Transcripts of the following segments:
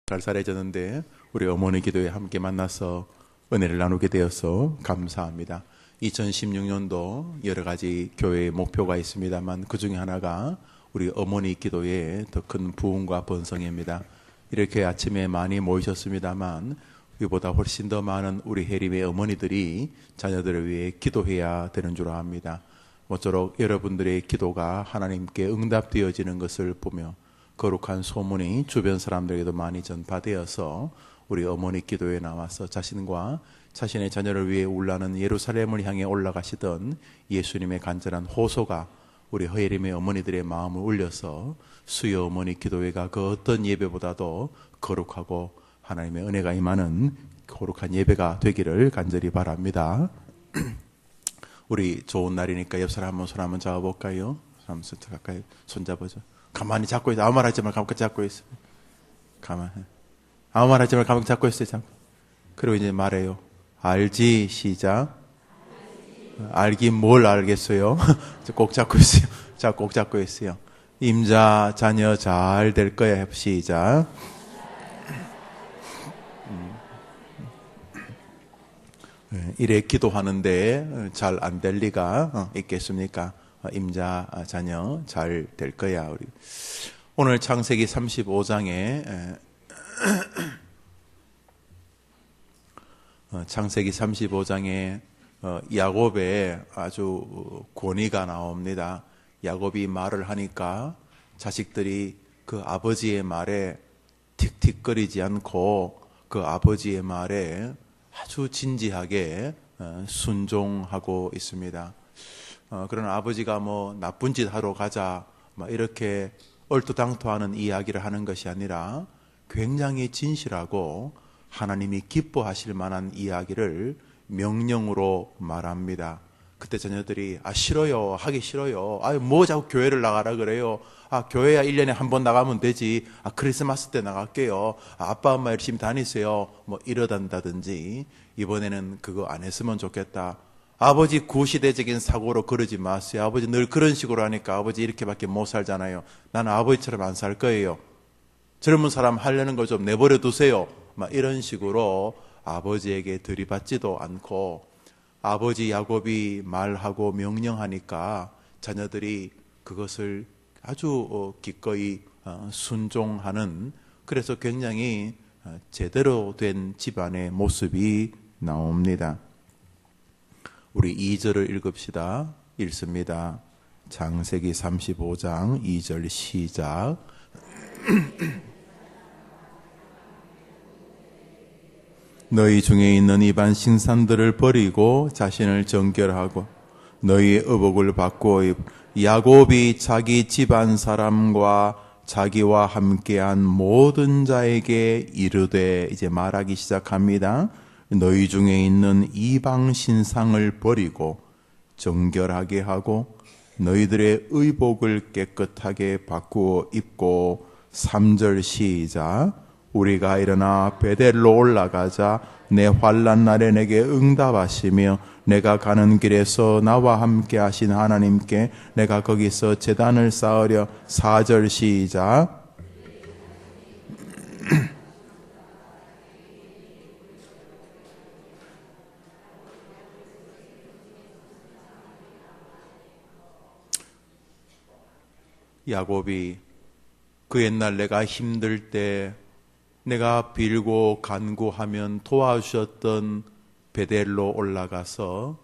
살살해졌는데 우리 어머니 기도에 함께 만나서 은혜를 나누게 되어서 감사합니다. 2016년도 여러 가지 교회의 목표가 있습니다만 그 중에 하나가 우리 어머니 기도에 더 큰 부흥과 번성입니다. 이렇게 아침에 많이 모이셨습니다만 이보다 훨씬 더 많은 우리 해림의 어머니들이 자녀들을 위해 기도해야 되는 줄 압니다. 모쪼록 여러분들의 기도가 하나님께 응답되어지는 것을 보며 거룩한 소문이 주변 사람들에게도 많이 전파되어서 우리 어머니 기도에 나와서 자신과 자신의 자녀를 위해 울라는 예루살렘을 향해 올라가시던 예수님의 간절한 호소가 우리 허예림의 어머니들의 마음을 울려서 수요 어머니 기도회가 그 어떤 예배보다도 거룩하고 하나님의 은혜가 임하는 거룩한 예배가 되기를 간절히 바랍니다. 우리 좋은 날이니까 옆 사람 한번 손 한번 잡아볼까요? 가까이 손 잡아줘. 가만히 잡고 있어. 아무 말 하지 말고 가만히 잡고 있어. 가만히. 아무 말 하지 말고 가만히 잡고 있어. 그리고 이제 말해요. 알지? 시작. 알긴 뭘 알겠어요? 꼭 잡고 있어요. 자, 꼭 잡고 있어요. 임자, 자녀 잘 될 거야. 시작. 이래 기도하는데 잘 안 될 리가 있겠습니까? 임자, 자녀 잘 될 거야. 우리 오늘 창세기 35장에 창세기 35장에 야곱의 아주 권위가 나옵니다. 야곱이 말을 하니까 자식들이 그 아버지의 말에 틱틱거리지 않고 그 아버지의 말에 아주 진지하게 순종하고 있습니다. 그러나 아버지가 뭐 나쁜 짓 하러 가자 이렇게 얼토당토하는 이야기를 하는 것이 아니라 굉장히 진실하고 하나님이 기뻐하실 만한 이야기를 명령으로 말합니다. 그때 자녀들이 싫어요. 하기 싫어요. 뭐 자꾸 교회를 나가라 그래요. 교회야 1년에 한 번 나가면 되지. 크리스마스 때 나갈게요. 아빠 엄마 열심히 다니세요. 뭐 이러단다든지 이번에는 그거 안 했으면 좋겠다. 아버지 구시대적인 사고로 그러지 마세요. 아버지 늘 그런 식으로 하니까 아버지 이렇게밖에 못 살잖아요. 나는 아버지처럼 안 살 거예요. 젊은 사람 하려는 걸 좀 내버려 두세요. 막 이런 식으로 아버지에게 들이받지도 않고 아버지 야곱이 말하고 명령하니까 자녀들이 그것을 아주 기꺼이 순종하는, 그래서 굉장히 제대로 된 집안의 모습이 나옵니다. 우리 2절을 읽읍시다. 읽습니다. 창세기 35장 2절 시작. 너희 중에 있는 이방 신산들을 버리고 자신을 정결하고 너희의 의복을 바꾸어 야곱이 자기 집안 사람과 자기와 함께한 모든 자에게 이르되, 이제 말하기 시작합니다. 너희 중에 있는 이방 신상을 버리고 정결하게 하고 너희들의 의복을 깨끗하게 바꾸어 입고 3절 시작. 우리가 일어나 베델로 올라가자. 내 환난 날에 내게 응답하시며 내가 가는 길에서 나와 함께 하신 하나님께 내가 거기서 제단을 쌓으려. 4절 시작. 야곱이 그 옛날 내가 힘들 때 내가 빌고 간구하면 도와주셨던 베델로 올라가서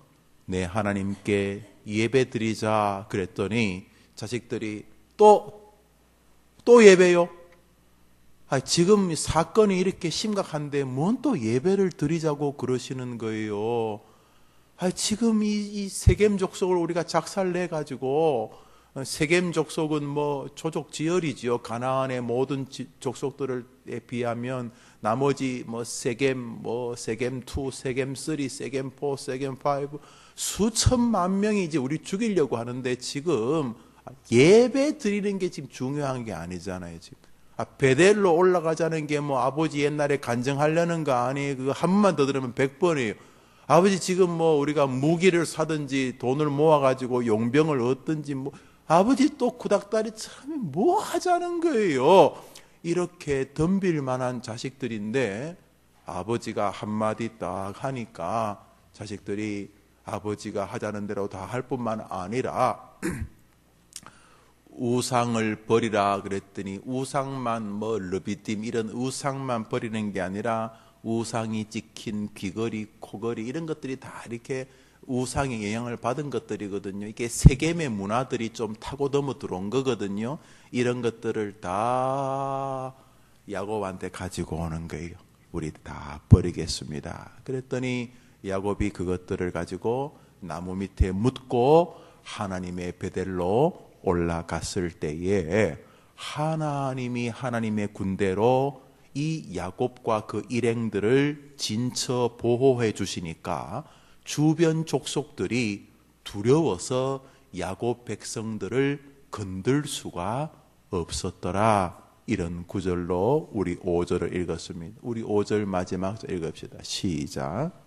내 하나님께 예배드리자 그랬더니 자식들이 또 예배요? 지금 사건이 이렇게 심각한데 뭔 또 예배를 드리자고 그러시는 거예요. 지금 이 세겜 족속을 우리가 작살내가지고, 세겜 족속은 뭐 조족지열이지요. 가나안의 모든 족속들에 비하면 나머지 뭐 세겜 2, 세겜 3, 세겜 4, 세겜 5 수천만 명이 이제 우리 죽이려고 하는데 지금 예배 드리는 게 지금 중요한 게 아니잖아요. 지금 베델로 올라가자는 게 뭐 아버지 옛날에 간증하려는 거 아니에요. 그거 한 번만 더 들으면 100번이에요. 아버지 지금 뭐 우리가 무기를 사든지 돈을 모아가지고 용병을 얻든지 뭐 아버지 또 구닥다리처럼 뭐 하자는 거예요. 이렇게 덤빌 만한 자식들인데 아버지가 한마디 딱 하니까 자식들이 아버지가 하자는 대로 다 할 뿐만 아니라 우상을 버리라 그랬더니 우상만 뭐 르비딤 이런 우상만 버리는 게 아니라 우상이 찍힌 귀걸이, 코걸이 이런 것들이 다 이렇게 우상의 영향을 받은 것들이거든요. 이게 세겜의 문화들이 좀 타고 넘어 들어온 거거든요. 이런 것들을 다 야곱한테 가지고 오는 거예요. 우리 다 버리겠습니다. 그랬더니 야곱이 그것들을 가지고 나무 밑에 묻고 하나님의 베델로 올라갔을 때에 하나님이 하나님의 군대로 이 야곱과 그 일행들을 진처 보호해 주시니까 주변 족속들이 두려워서 야곱 백성들을 건들 수가 없었더라. 이런 구절로 우리 5절을 읽었습니다. 우리 5절 마지막 읽읍시다. 시작.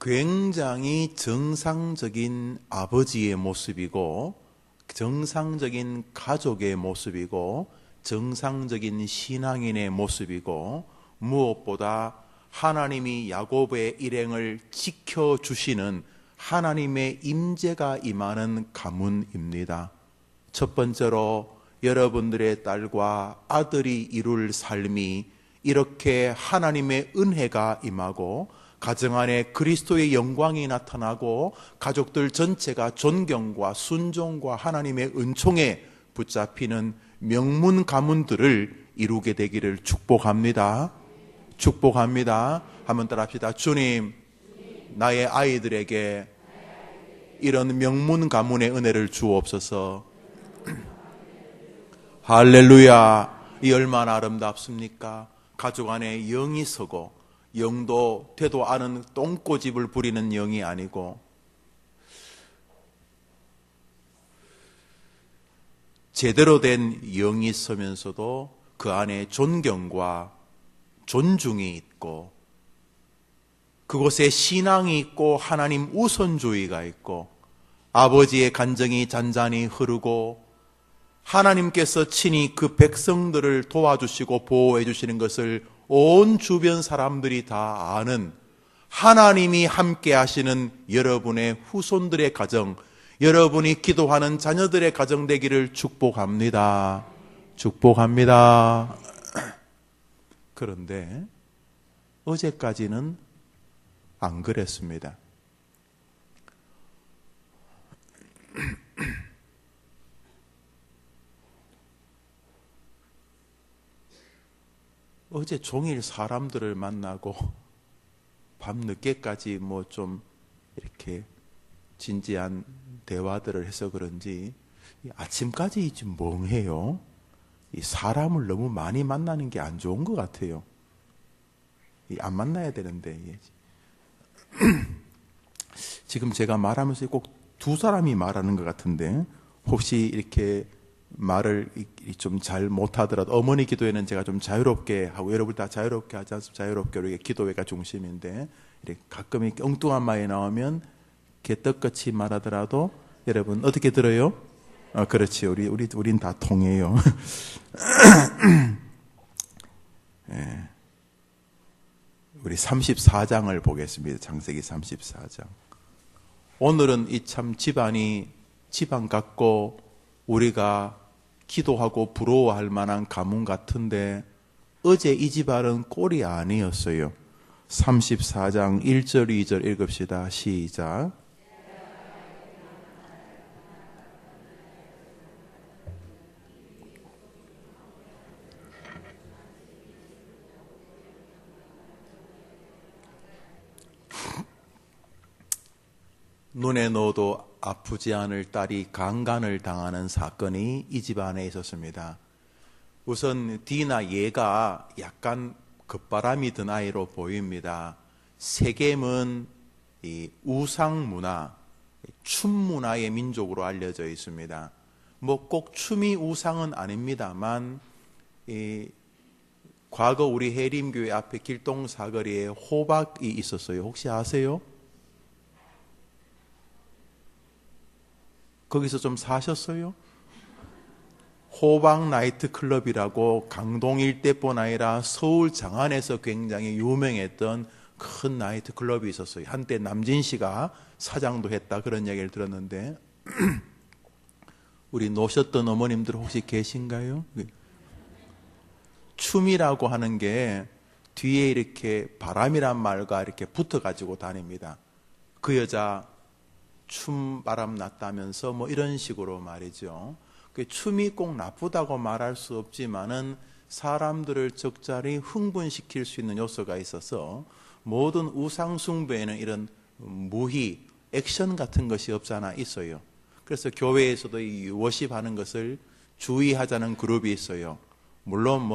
굉장히 정상적인 아버지의 모습이고 정상적인 가족의 모습이고 정상적인 신앙인의 모습이고 무엇보다 하나님이 야곱의 일행을 지켜주시는 하나님의 임재가 임하는 가문입니다. 첫 번째로 여러분들의 딸과 아들이 이룰 삶이 이렇게 하나님의 은혜가 임하고 가정 안에 그리스도의 영광이 나타나고 가족들 전체가 존경과 순종과 하나님의 은총에 붙잡히는 명문 가문들을 이루게 되기를 축복합니다. 축복합니다. 한번 따라합시다. 주님, 나의 아이들에게 이런 명문 가문의 은혜를 주옵소서. 할렐루야. 이 얼마나 아름답습니까? 가족 안에 영이 서고 영도 되도 않은 똥꼬집을 부리는 영이 아니고 제대로 된 영이 있으면서도 그 안에 존경과 존중이 있고 그곳에 신앙이 있고 하나님 우선주의가 있고 아버지의 간정이 잔잔히 흐르고 하나님께서 친히 그 백성들을 도와주시고 보호해 주시는 것을 온 주변 사람들이 다 아는 하나님이 함께 하시는 여러분의 후손들의 가정, 여러분이 기도하는 자녀들의 가정 되기를 축복합니다. 축복합니다. 그런데 어제까지는 안 그랬습니다. 어제 종일 사람들을 만나고 밤 늦게까지 뭐 좀 이렇게 진지한 대화들을 해서 그런지 아침까지 좀 멍해요. 이 사람을 너무 많이 만나는 게 안 좋은 것 같아요. 안 만나야 되는데 지금 제가 말하면서 꼭 두 사람이 말하는 것 같은데 혹시 이렇게 말을 좀 잘 못하더라도 어머니 기도회는 제가 좀 자유롭게 하고 여러분 다 자유롭게 하지 않습니까? 자유롭게 우리 기도회가 중심인데 이렇게 가끔 이렇게 엉뚱한 말이 나오면 개떡같이 말하더라도 여러분 어떻게 들어요? 그렇지. 우린 다 통해요. 네. 우리 34장을 보겠습니다. 창세기 34장. 오늘은 이 참 집안 같고 우리가 기도하고 부러워할 만한 가문 같은데 어제 이 집안은 꼴이 아니었어요. 34장 1절 2절 읽읍시다. 시작. 눈에 넣어도 아프지 않을 딸이 강간을 당하는 사건이 이 집안에 있었습니다. 우선 디나 얘가 약간 급바람이 든 아이로 보입니다. 세겜은 이 우상 문화, 춤 문화의 민족으로 알려져 있습니다. 뭐 꼭 춤이 우상은 아닙니다만 과거 우리 해림교회 앞에 길동 사거리에 호박이 있었어요. 혹시 아세요? 거기서 좀 사셨어요? 호박 나이트 클럽이라고 강동 일대뿐 아니라 서울 장안에서 굉장히 유명했던 큰 나이트 클럽이 있었어요. 한때 남진 씨가 사장도 했다 그런 얘기를 들었는데 우리 노셨던 어머님들 혹시 계신가요? 춤이라고 하는 게 뒤에 이렇게 바람이란 말과 이렇게 붙어가지고 다닙니다. 그 여자 춤 바람 났다면서 뭐 이런 식으로 말이죠. 그 춤이 꼭 나쁘다고 말할 수 없지만은 사람들을 적절히 흥분시킬 수 있는 요소가 있어서 모든 우상숭배에는 이런 무희, 액션 같은 것이 없잖아 있어요. 그래서 교회에서도 이 워십하는 것을 주의하자는 그룹이 있어요. 물론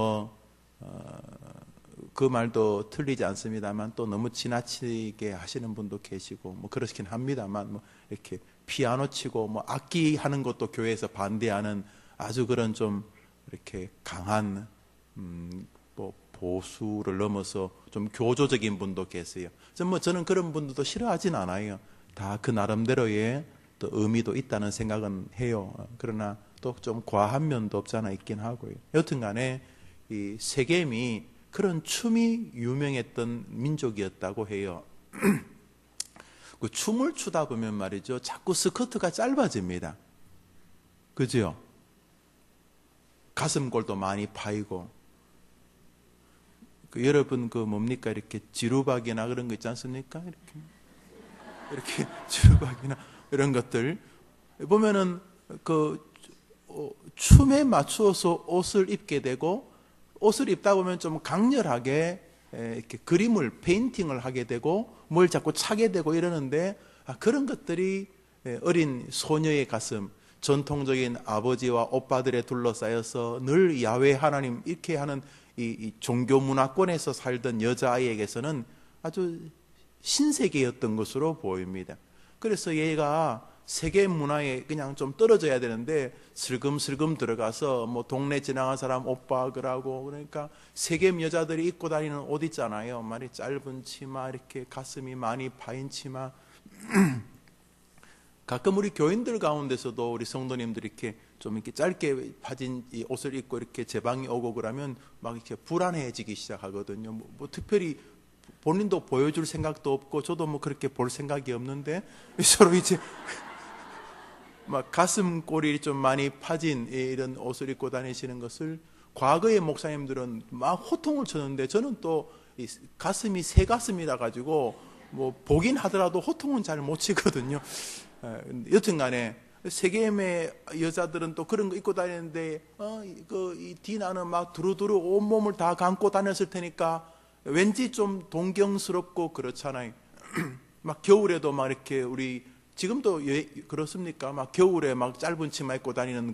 그 말도 틀리지 않습니다만 또 너무 지나치게 하시는 분도 계시고 뭐 그렇긴 합니다만 뭐 이렇게 피아노 치고 뭐 악기 하는 것도 교회에서 반대하는 아주 그런 좀 이렇게 강한 뭐 보수를 넘어서 좀 교조적인 분도 계세요. 저는 그런 분들도 싫어하진 않아요. 다 그 나름대로의 또 의미도 있다는 생각은 해요. 그러나 또 좀 과한 면도 없잖아 있긴 하고요. 여튼간에 이 세겜이 그런 춤이 유명했던 민족이었다고 해요. 그 춤을 추다 보면 말이죠, 자꾸 스커트가 짧아집니다. 그죠? 가슴골도 많이 파이고. 여러분 뭡니까 이렇게 지루박이나 그런 거 있지 않습니까? 이렇게 지루박이나 이런 것들 보면은 춤에 맞추어서 옷을 입게 되고 옷을 입다 보면 좀 강렬하게 이렇게 그림을 페인팅을 하게 되고 뭘 자꾸 차게 되고 이러는데 그런 것들이 어린 소녀의 가슴, 전통적인 아버지와 오빠들에 둘러싸여서 늘 야훼 하나님 이렇게 하는 이 종교 문화권에서 살던 여자아이에게서는 아주 신세계였던 것으로 보입니다. 그래서 얘가 세계 문화에 그냥 좀 떨어져야 되는데 슬금슬금 들어가서 뭐 동네 지나간 사람 오빠 그러고 그러니까 세계 여자들이 입고 다니는 옷 있잖아요. 말이 짧은 치마 이렇게 가슴이 많이 파인 치마. 가끔 우리 교인들 가운데서도 우리 성도님들이 이렇게 좀 이렇게 짧게 파진 이 옷을 입고 이렇게 제 방에 오고 그러면 막 이렇게 불안해지기 시작하거든요. 뭐 특별히 본인도 보여줄 생각도 없고 저도 뭐 그렇게 볼 생각이 없는데 서로 이제 막 가슴골이 좀 많이 파진 이런 옷을 입고 다니시는 것을 과거의 목사님들은 막 호통을 쳤는데 저는 또 가슴이 새 가슴이라 가지고 뭐 보긴 하더라도 호통은 잘 못 치거든요. 여튼간에 세겜의 여자들은 또 그런 거 입고 다니는데 이 디나는 막 두루두루 온 몸을 다 감고 다녔을 테니까 왠지 좀 동경스럽고 그렇잖아요. 막 겨울에도 막 이렇게 우리 지금도 그렇습니까? 막 겨울에 막 짧은 치마 입고 다니는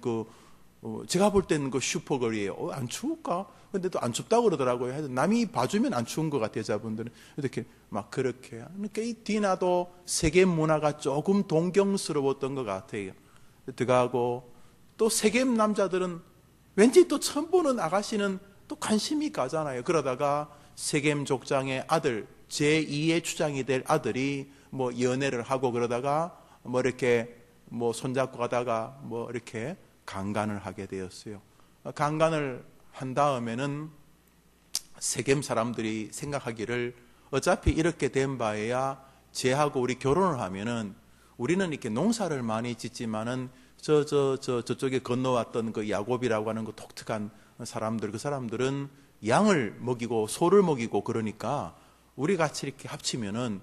제가 볼 때는 그 슈퍼걸이에요. 안 추울까? 근데 또 안 춥다고 그러더라고요. 하여튼 남이 봐주면 안 추운 것 같아요, 여자분들은. 이렇게 막 그렇게. 그러니까 이 디나도 세계 문화가 조금 동경스러웠던 것 같아요. 들어가고 또 세겜 남자들은 왠지 또 처음 보는 아가씨는 또 관심이 가잖아요. 그러다가 세겜 족장의 아들, 제2의 추장이 될 아들이 뭐 연애를 하고 그러다가 뭐 이렇게 뭐 손잡고 가다가 뭐 이렇게 강간을 하게 되었어요. 강간을 한 다음에는 세겜 사람들이 생각하기를 어차피 이렇게 된 바에야 쟤하고 우리 결혼을 하면은 우리는 이렇게 농사를 많이 짓지만은 저쪽에 건너왔던 그 야곱이라고 하는 그 독특한 사람들, 그 사람들은 양을 먹이고 소를 먹이고 그러니까 우리 같이 이렇게 합치면은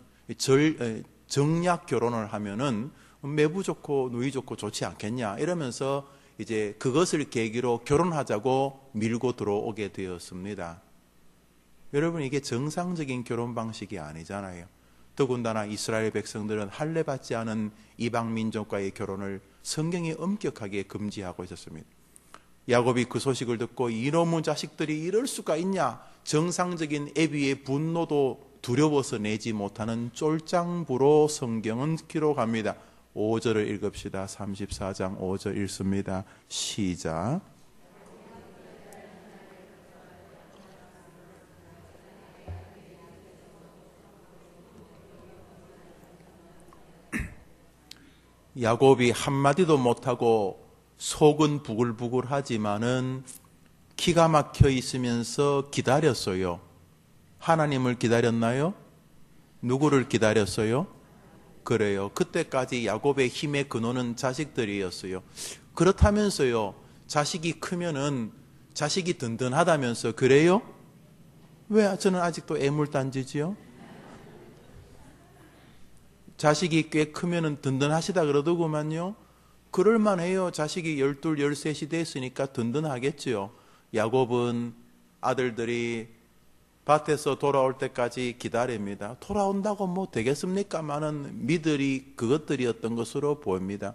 정략 결혼을 하면은 매부 좋고 누이 좋고 좋지 않겠냐 이러면서 이제 그것을 계기로 결혼하자고 밀고 들어오게 되었습니다. 여러분 이게 정상적인 결혼 방식이 아니잖아요. 더군다나 이스라엘 백성들은 할례 받지 않은 이방 민족과의 결혼을 성경이 엄격하게 금지하고 있었습니다. 야곱이 그 소식을 듣고 이놈의 자식들이 이럴 수가 있냐, 정상적인 애비의 분노도 두려워서 내지 못하는 쫄장부로 성경은 기록합니다. 5절을 읽읍시다. 34장 5절 읽습니다. 시작. 야곱이 한마디도 못하고 속은 부글부글하지만은 기가 막혀 있으면서 기다렸어요. 하나님을 기다렸나요? 누구를 기다렸어요? 그래요. 그때까지 야곱의 힘의 근원은 자식들이었어요. 그렇다면서요, 자식이 크면은 자식이 든든하다면서 그래요? 왜 저는 아직도 애물단지지요? 자식이 꽤 크면은 든든하시다 그러더구만요. 그럴만해요. 자식이 12, 13이 됐으니까 든든하겠지요. 야곱은 아들들이 밭에서 돌아올 때까지 기다립니다. 돌아온다고 뭐 되겠습니까? 많은 미들이 그것들이었던 것으로 보입니다.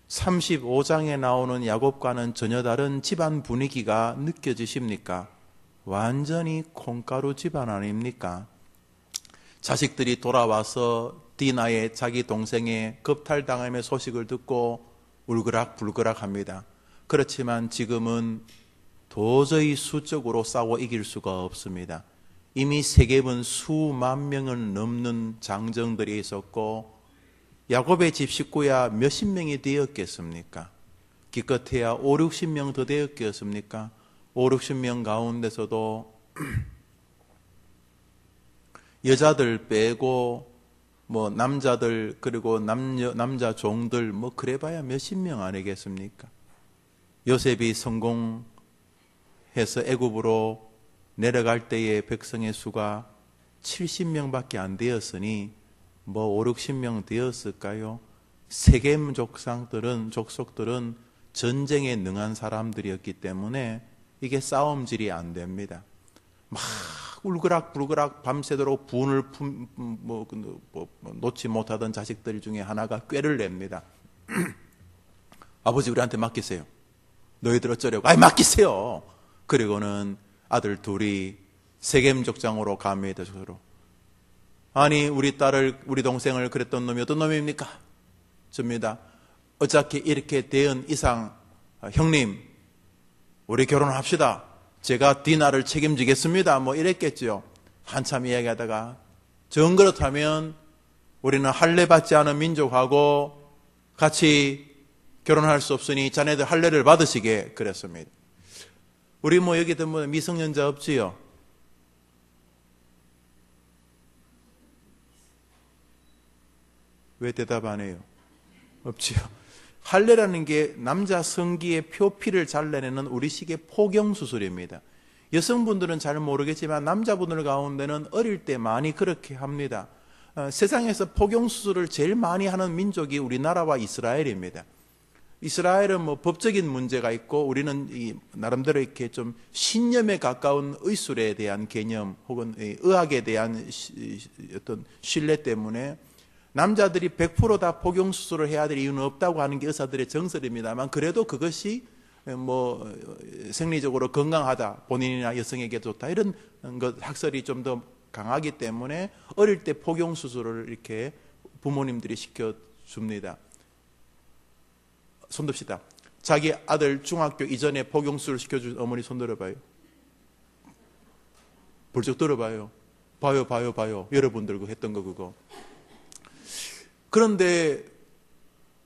35장에 나오는 야곱과는 전혀 다른 집안 분위기가 느껴지십니까? 완전히 콩가루 집안 아닙니까? 자식들이 돌아와서 디나의 자기 동생의 겁탈당함의 소식을 듣고 울그락불그락 합니다. 그렇지만 지금은 도저히 수적으로 싸워 이길 수가 없습니다. 이미 세겜은 수만 명을 넘는 장정들이 있었고 야곱의 집 식구야 몇십 명이 되었겠습니까? 기껏해야 5, 60명 더 되었겠습니까? 5, 60명 가운데서도 여자들 빼고 뭐 남자들 그리고 남자 종들 뭐 그래봐야 몇십 명 아니겠습니까? 요셉이 성공해서 애굽으로 내려갈 때의 백성의 수가 70명밖에 안 되었으니 뭐 5, 60명 되었을까요? 세겜 족속들은 전쟁에 능한 사람들이었기 때문에 이게 싸움질이 안 됩니다. 막 울그락불그락 밤새도록 분을 놓지 못하던 자식들 중에 하나가 꾀를 냅니다. 아버지 우리한테 맡기세요. 너희들 어쩌려고? 아이 맡기세요. 그리고는 아들 둘이 세겜 족장으로 갑니다. 서로. 아니 우리 동생을 그랬던 놈이 어떤 놈입니까? 접니다. 어차피 이렇게 된 이상 형님 우리 결혼합시다. 제가 디나를 책임지겠습니다. 뭐 이랬겠죠. 한참 이야기하다가 정 그렇다면 우리는 할례 받지 않은 민족하고 같이 결혼할 수 없으니 자네들 할례를 받으시게 그랬습니다. 우리 뭐 여기 뭐 미성년자 없지요? 왜 대답 안 해요? 없지요. 할례라는 게 남자 성기의 표피를 잘라내는 우리식의 포경수술입니다. 여성분들은 잘 모르겠지만 남자분들 가운데는 어릴 때 많이 그렇게 합니다. 세상에서 포경수술을 제일 많이 하는 민족이 우리나라와 이스라엘입니다. 이스라엘은 뭐 법적인 문제가 있고 우리는 나름대로 이렇게 좀 신념에 가까운 의술에 대한 개념 혹은 의학에 대한 어떤 신뢰 때문에 남자들이 100% 다 포경수술을 해야 될 이유는 없다고 하는 게 의사들의 정설입니다만 그래도 그것이 뭐 생리적으로 건강하다, 본인이나 여성에게 좋다 이런 것 학설이 좀 더 강하기 때문에 어릴 때 포경수술을 이렇게 부모님들이 시켜줍니다. 손듭시다. 자기 아들 중학교 이전에 포경수술을 시켜준 어머니 손 들어봐요. 벌쩍 들어봐요. 봐요. 여러분들 했던 거 그거. 그런데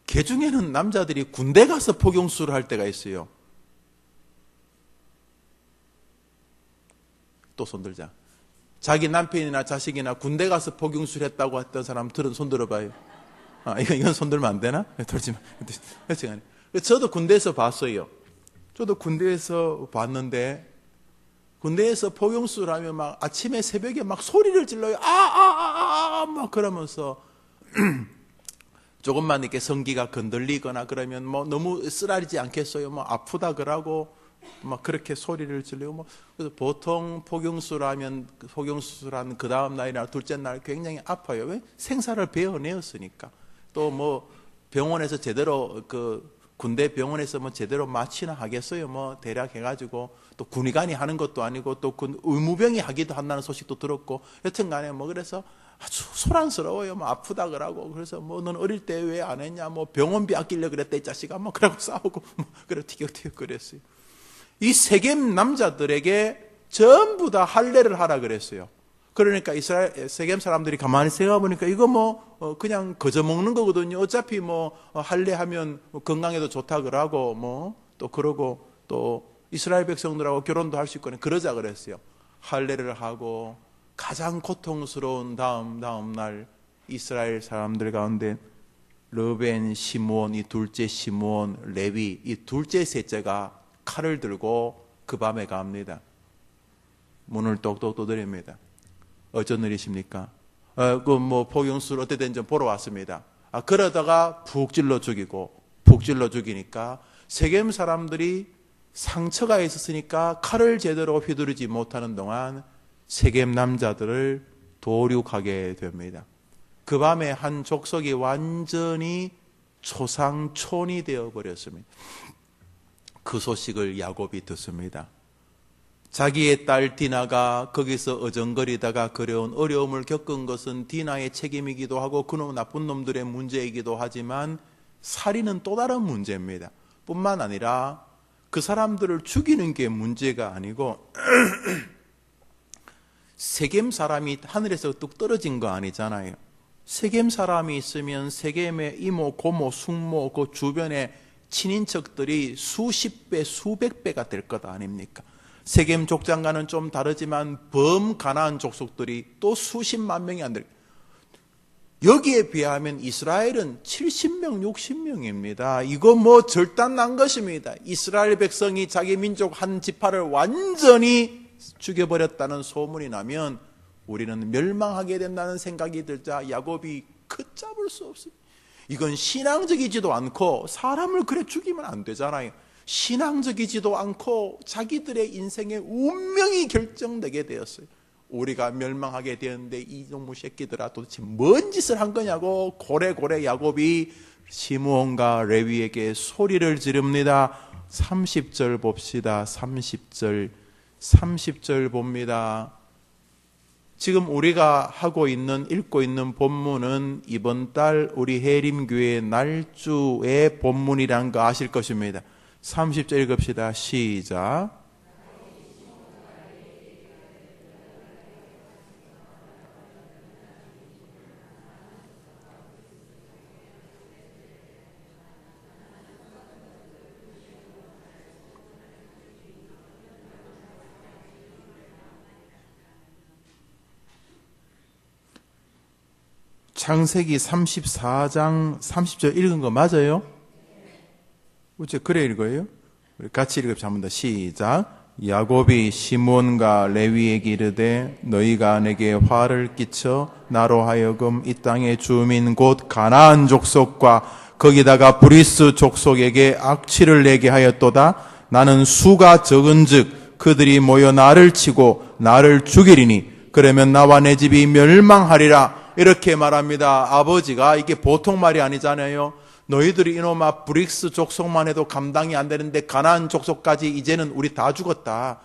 개 중에는 남자들이 군대 가서 포경수술을 할 때가 있어요. 또 손들자. 자기 남편이나 자식이나 군대 가서 포경수술 했다고 했던 사람 들은 손 들어봐요. 이건 손들면 안 되나? 들지만. 저도 군대에서 봤어요. 저도 군대에서 봤는데 군대에서 포경수술 하면 막 아침에 새벽에 막 소리를 질러요. 막 그러면서 조금만 이렇게 성기가 건들리거나 그러면 뭐 너무 쓰라리지 않겠어요? 뭐 아프다 그러고 막 그렇게 소리를 지르고 뭐 그래서 보통 포경수술하면 포경수술한 그 다음 날이나 둘째 날 굉장히 아파요. 왜? 생사를 베어내었으니까. 또 뭐 병원에서 제대로 군대 병원에서 뭐 제대로 마취나 하겠어요? 뭐 대략 해가지고 또 군의관이 하는 것도 아니고 또 의무병이 하기도 한다는 소식도 들었고 여튼간에 뭐 그래서 아주 소란스러워요. 뭐 아프다 그러고 그래서 뭐 넌 어릴 때 왜 안 했냐? 뭐 병원비 아끼려 그랬다 이 자식아. 뭐 그러고 싸우고 뭐 그래 티격태격 그랬어요. 이 세겜 남자들에게 전부 다 할례를 하라 그랬어요. 그러니까 세겜 사람들이 가만히 생각해보니까 이거 그냥 거저 먹는 거거든요. 어차피 할례하면 건강에도 좋다 그러고 또 그러고 또 이스라엘 백성들하고 결혼도 할 수 있고 그러자 그랬어요. 할례를 하고 가장 고통스러운 다음 날 이스라엘 사람들 가운데 르벤, 시므온, 이 둘째 시므온, 레위, 이 둘째 셋째가 칼을 들고 그 밤에 갑니다. 문을 똑똑 두드립니다. 어쩐 일이십니까? 포경수를 어떻게든 좀 보러 왔습니다. 그러다가 푹 찔러 죽이니까 세겜 사람들이 상처가 있었으니까 칼을 제대로 휘두르지 못하는 동안 세겜 남자들을 도륙하게 됩니다. 그 밤에 한 족속이 완전히 초상촌이 되어버렸습니다. 그 소식을 야곱이 듣습니다. 자기의 딸 디나가 거기서 어정거리다가 그래온 어려움을 겪은 것은 디나의 책임이기도 하고 그놈 나쁜 놈들의 문제이기도 하지만 살인은 또 다른 문제입니다. 뿐만 아니라 그 사람들을 죽이는 게 문제가 아니고 세겜 사람이 하늘에서 뚝 떨어진 거 아니잖아요. 세겜 사람이 있으면 세겜의 이모, 고모, 숙모, 그 주변의 친인척들이 수십 배, 수백 배가 될 것 아닙니까? 세겜 족장과는 좀 다르지만 범가나안 족속들이 또 수십만 명이 안 될. 여기에 비하면 이스라엘은 70명, 60명입니다. 이거 절단난 것입니다. 이스라엘 백성이 자기 민족 한 지파를 완전히 죽여버렸다는 소문이 나면 우리는 멸망하게 된다는 생각이 들자 야곱이 걷잡을 수 없습니다. 이건 신앙적이지도 않고 사람을 그래 죽이면 안 되잖아요. 신앙적이지도 않고 자기들의 인생의 운명이 결정되게 되었어요. 우리가 멸망하게 되었는데 이놈의 새끼들아 도대체 뭔 짓을 한 거냐고 고래고래 야곱이 시므온과 레위에게 소리를 지릅니다. 30절 봅시다. 30절 봅니다. 지금 우리가 읽고 있는 본문은 이번 달 우리 해림교회 날주의 본문이라는 거 아실 것입니다. 30절 읽읍시다. 시작. 창세기 34장 30절 읽은 거 맞아요? 어째 그래 읽어요? 우리 같이 읽읍시다. 한 번 더 시작. 야곱이 시므온과 레위에게 이르되 너희가 내게 화를 끼쳐 나로 하여금 이 땅의 주민 곧 가나안 족속과 거기다가 브리스 족속에게 악취를 내게 하였도다. 나는 수가 적은즉 그들이 모여 나를 치고 나를 죽이리니 그러면 나와 내 집이 멸망하리라. 이렇게 말합니다. 아버지가 이게 보통 말이 아니잖아요. 너희들이 이놈아 브릭스 족속만 해도 감당이 안 되는데 가나안 족속까지 이제는 우리 다 죽었다.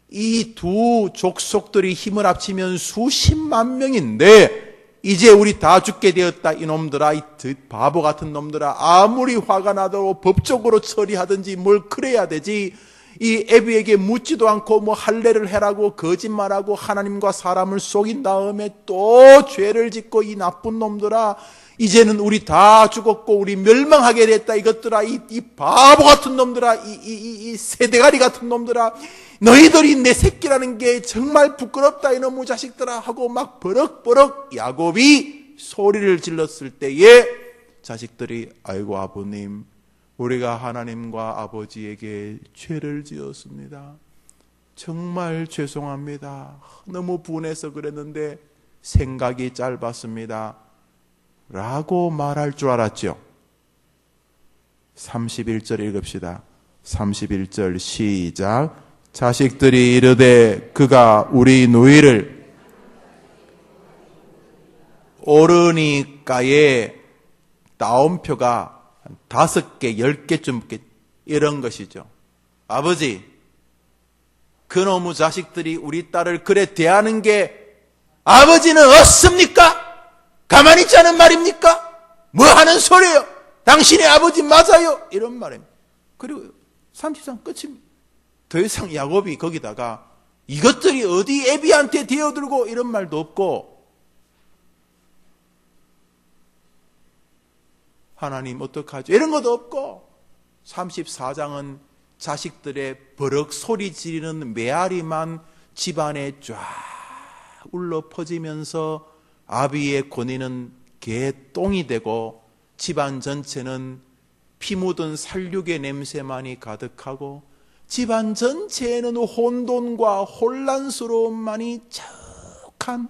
이 두 족속들이 힘을 합치면 수십만 명인데 이제 우리 다 죽게 되었다. 이놈들아, 이 바보 같은 놈들아, 아무리 화가 나도 법적으로 처리하든지 뭘 그래야 되지. 이 애비에게 묻지도 않고 할례를 해라고 거짓말하고 하나님과 사람을 속인 다음에 또 죄를 짓고 이 나쁜 놈들아, 이제는 우리 다 죽었고 우리 멸망하게 됐다. 이것들아, 이 바보 같은 놈들아, 이 새대가리 같은 놈들아, 너희들이 내 새끼라는 게 정말 부끄럽다. 이놈의 자식들아 하고 막 버럭버럭 야곱이 소리를 질렀을 때에 자식들이 아이고 아버님, 우리가 하나님과 아버지에게 죄를 지었습니다. 정말 죄송합니다. 너무 분해서 그랬는데 생각이 짧았습니다. 라고 말할 줄 알았죠. 31절 읽읍시다. 31절 시작. 자식들이 이르되 그가 우리 누이를 오르니까에 따옴표가 5개, 10개쯤 이런 것이죠. 아버지, 그놈의 자식들이 우리 딸을 그래 대하는 게 아버지는 없습니까? 가만히 있자는 말입니까? 뭐 하는 소리예요? 당신의 아버지 맞아요? 이런 말입니다. 그리고 33 끝입니다. 더 이상 야곱이 거기다가 이것들이 어디 애비한테 되어들고 이런 말도 없고, 하나님 어떡하죠? 이런 것도 없고, 34장은 자식들의 버럭 소리 지르는 메아리만 집안에 쫙 울러 퍼지면서 아비의 권위는 개똥이 되고 집안 전체는 피 묻은 살육의 냄새만이 가득하고 집안 전체에는 혼돈과 혼란스러움만이 자욱한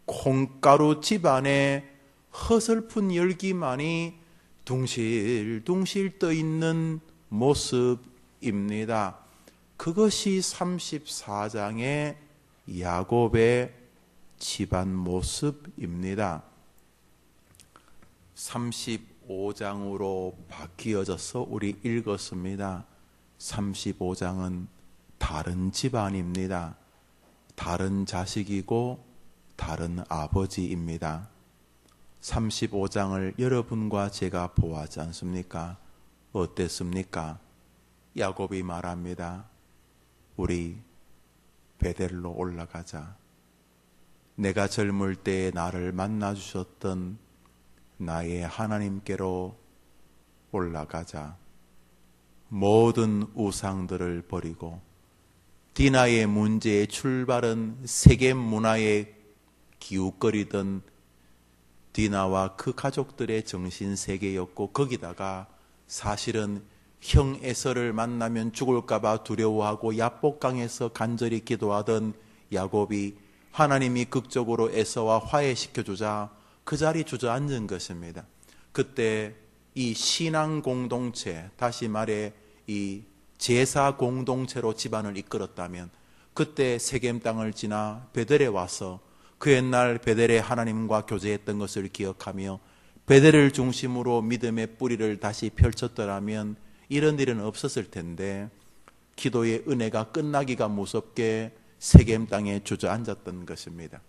콩가루 집안에 허슬픈 열기만이 둥실둥실 떠있는 모습입니다. 그것이 34장의 야곱의 집안 모습입니다. 35장으로 바뀌어져서 우리 읽었습니다. 35장은 다른 집안입니다. 다른 자식이고 다른 아버지입니다. 35장을 여러분과 제가 보았지 않습니까? 어땠습니까? 야곱이 말합니다. 우리 베델로 올라가자. 내가 젊을 때에 나를 만나주셨던 나의 하나님께로 올라가자. 모든 우상들을 버리고 디나의 문제의 출발은 세계 문화에 기웃거리던 디나와 그 가족들의 정신세계였고, 거기다가 사실은 형 에서를 만나면 죽을까봐 두려워하고 야복강에서 간절히 기도하던 야곱이 하나님이 극적으로 에서와 화해시켜주자 그 자리에 주저앉은 것입니다. 그때 이 신앙 공동체, 다시 말해 이 제사 공동체로 집안을 이끌었다면, 그때 세겜 땅을 지나 베델에 와서 그 옛날 베델의 하나님과 교제했던 것을 기억하며 베델을 중심으로 믿음의 뿌리를 다시 펼쳤더라면 이런 일은 없었을 텐데, 기도의 은혜가 끝나기가 무섭게 세겜 땅에 주저앉았던 것입니다.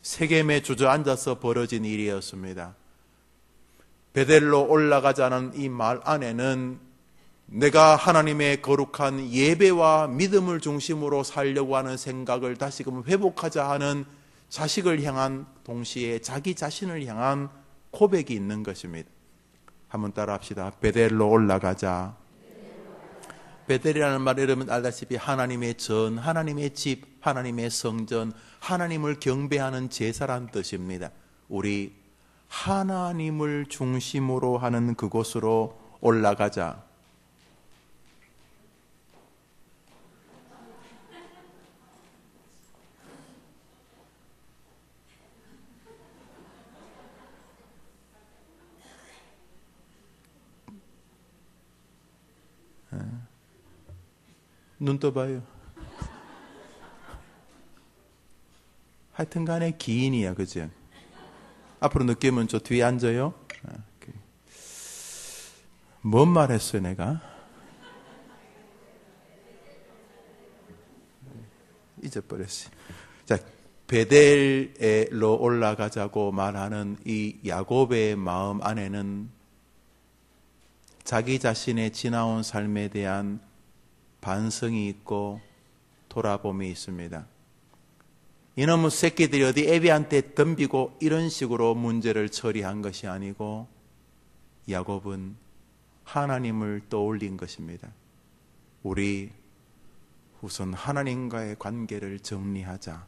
세겜에 주저앉아서 벌어진 일이었습니다. 베델로 올라가자는 이 말 안에는 내가 하나님의 거룩한 예배와 믿음을 중심으로 살려고 하는 생각을 다시금 회복하자 하는 자식을 향한, 동시에 자기 자신을 향한 고백이 있는 것입니다. 한번 따라 합시다. 베델로 올라가자. 베델이라는 말 여러분 알다시피 하나님의 전, 하나님의 집, 하나님의 성전, 하나님을 경배하는 제사란 뜻입니다. 우리 하나님을 중심으로 하는 그곳으로 올라가자. 눈 떠봐요. 하여튼 간에 기인이야, 그죠? 앞으로 느끼면 저 뒤에 앉아요. 뭔 말 했어요, 내가? 잊어버렸어요. 자, 베델로 올라가자고 말하는 이 야곱의 마음 안에는 자기 자신의 지나온 삶에 대한 반성이 있고 돌아봄이 있습니다. 이놈의 새끼들이 어디 애비한테 덤비고 이런 식으로 문제를 처리한 것이 아니고 야곱은 하나님을 떠올린 것입니다. 우리 우선 하나님과의 관계를 정리하자.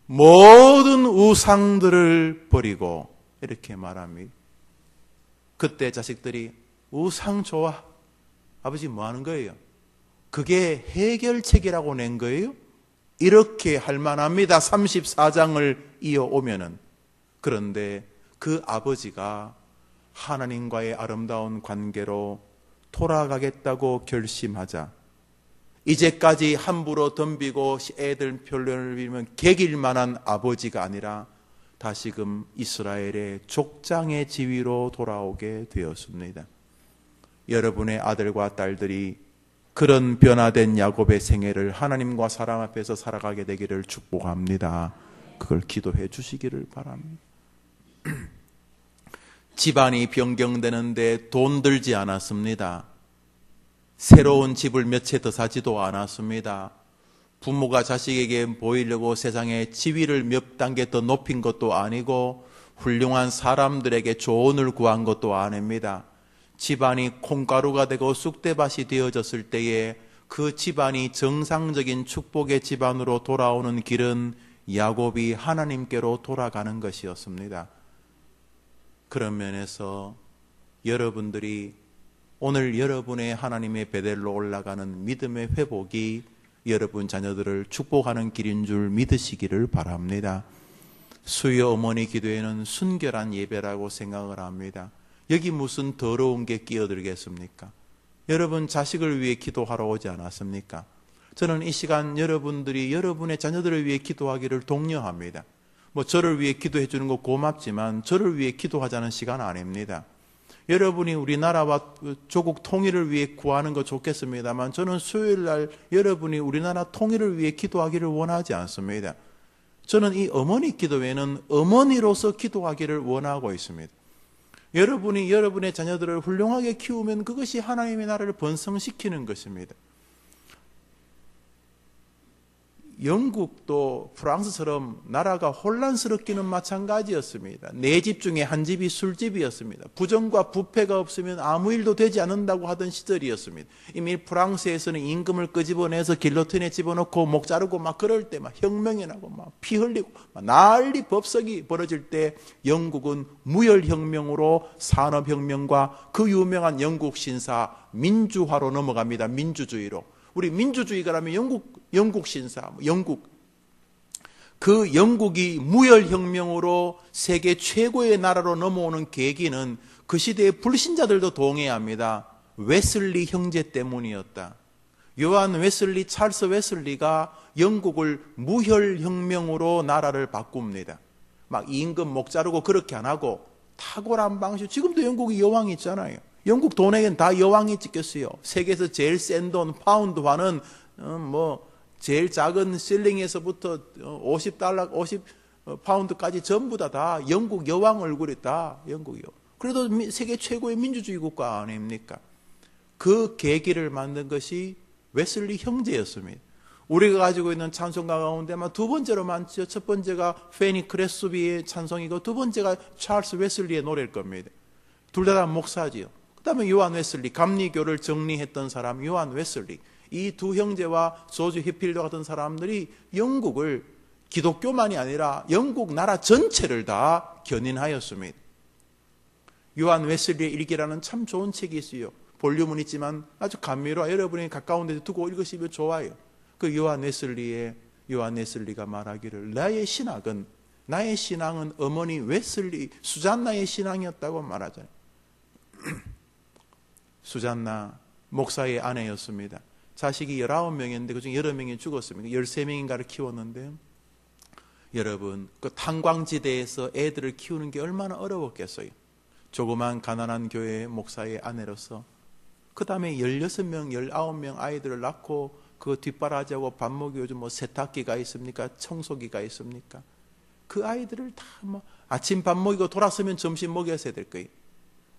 모든 우상들을 버리고 이렇게 말합니다. 그때 자식들이 우상 좋아. 아버지 뭐 하는 거예요? 그게 해결책이라고 낸 거예요? 이렇게 할 만합니다. 34장을 이어오면은. 그런데 그 아버지가 하나님과의 아름다운 관계로 돌아가겠다고 결심하자, 이제까지 함부로 덤비고 애들 편을 빌면 개길 만한 아버지가 아니라 다시금 이스라엘의 족장의 지위로 돌아오게 되었습니다. 여러분의 아들과 딸들이 그런 변화된 야곱의 생애를 하나님과 사람 앞에서 살아가게 되기를 축복합니다. 그걸 기도해 주시기를 바랍니다. 집안이 변경되는데 돈 들지 않았습니다. 새로운 집을 몇 채 더 사지도 않았습니다. 부모가 자식에게 보이려고 세상에 지위를 몇 단계 더 높인 것도 아니고 훌륭한 사람들에게 조언을 구한 것도 아닙니다. 집안이 콩가루가 되고 쑥대밭이 되어졌을 때에 그 집안이 정상적인 축복의 집안으로 돌아오는 길은 야곱이 하나님께로 돌아가는 것이었습니다. 그런 면에서 여러분들이 오늘 여러분의 하나님의 베델로 올라가는 믿음의 회복이 여러분 자녀들을 축복하는 길인 줄 믿으시기를 바랍니다. 수요 어머니 기도에는 순결한 예배라고 생각을 합니다. 여기 무슨 더러운 게 끼어들겠습니까? 여러분 자식을 위해 기도하러 오지 않았습니까? 저는 이 시간 여러분들이 여러분의 자녀들을 위해 기도하기를 독려합니다. 저를 위해 기도해 주는 거 고맙지만 저를 위해 기도하자는 시간 아닙니다. 여러분이 우리나라와 조국 통일을 위해 구하는 거 좋겠습니다만 저는 수요일 날 여러분이 우리나라 통일을 위해 기도하기를 원하지 않습니다. 저는 이 어머니 기도회는 어머니로서 기도하기를 원하고 있습니다. 여러분이 여러분의 자녀들을 훌륭하게 키우면 그것이 하나님의 나라를 번성시키는 것입니다. 영국도 프랑스처럼 나라가 혼란스럽기는 마찬가지였습니다. 네 집 중에 한 집이 술집이었습니다. 부정과 부패가 없으면 아무 일도 되지 않는다고 하던 시절이었습니다. 이미 프랑스에서는 임금을 끄집어내서 길로틴에 집어넣고 목 자르고 막 그럴 때 막 혁명이 나고 막 피 흘리고 막 난리 법석이 벌어질 때 영국은 무혈혁명으로 산업혁명과 그 유명한 영국 신사 민주화로 넘어갑니다. 민주주의로. 우리 민주주의가 라면 영국 신사, 그 영국이 무혈혁명으로 세계 최고의 나라로 넘어오는 계기는 그 시대의 불신자들도 동의해야 합니다. 웨슬리 형제 때문이었다. 요한 웨슬리, 찰스 웨슬리가 영국을 무혈혁명으로 나라를 바꿉니다. 막 임금 목 자르고 그렇게 안 하고 탁월한 방식. 지금도 영국이 여왕이 있잖아요. 영국 돈에겐 다 여왕이 찍혔어요. 세계에서 제일 센 돈, 파운드화는 제일 작은 실링에서부터 50달러, 50파운드까지 전부 다 영국 여왕 얼굴이다. 영국이요. 그래도 세계 최고의 민주주의 국가 아닙니까? 그 계기를 만든 것이 웨슬리 형제였습니다. 우리가 가지고 있는 찬송가 가운데 아마 두 번째로 많죠. 첫 번째가 페니 크레스비의 찬송이고 두 번째가 찰스 웨슬리의 노래일 겁니다. 둘 다 목사지요. 그 다음에 요한 웨슬리, 감리교를 정리했던 사람 요한 웨슬리. 이 두 형제와 조지 휘필드 같은 사람들이 영국을 기독교만이 아니라 영국 나라 전체를 다 견인하였습니다. 요한 웨슬리의 일기라는 참 좋은 책이 있어요. 볼륨은 있지만 아주 감미로워. 여러분이 가까운 데 두고 읽으시면 좋아요. 그 요한 웨슬리가 말하기를 나의 신앙은 어머니 웨슬리 수잔나의 신앙이었다고 말하잖아요. 수잔나 목사의 아내였습니다. 자식이 19명이었는데 그중 8명이 죽었습니다. 13명인가를 키웠는데 여러분 그 탄광지대에서 애들을 키우는 게 얼마나 어려웠겠어요. 조그만 가난한 교회 목사의 아내로서 그 다음에 16명, 19명 아이들을 낳고 그 뒷바라지하고 밥 먹이 요즘 세탁기가 있습니까? 청소기가 있습니까? 그 아이들을 다 아침 밥 먹이고 돌아서면 점심 먹였어야 될 거예요.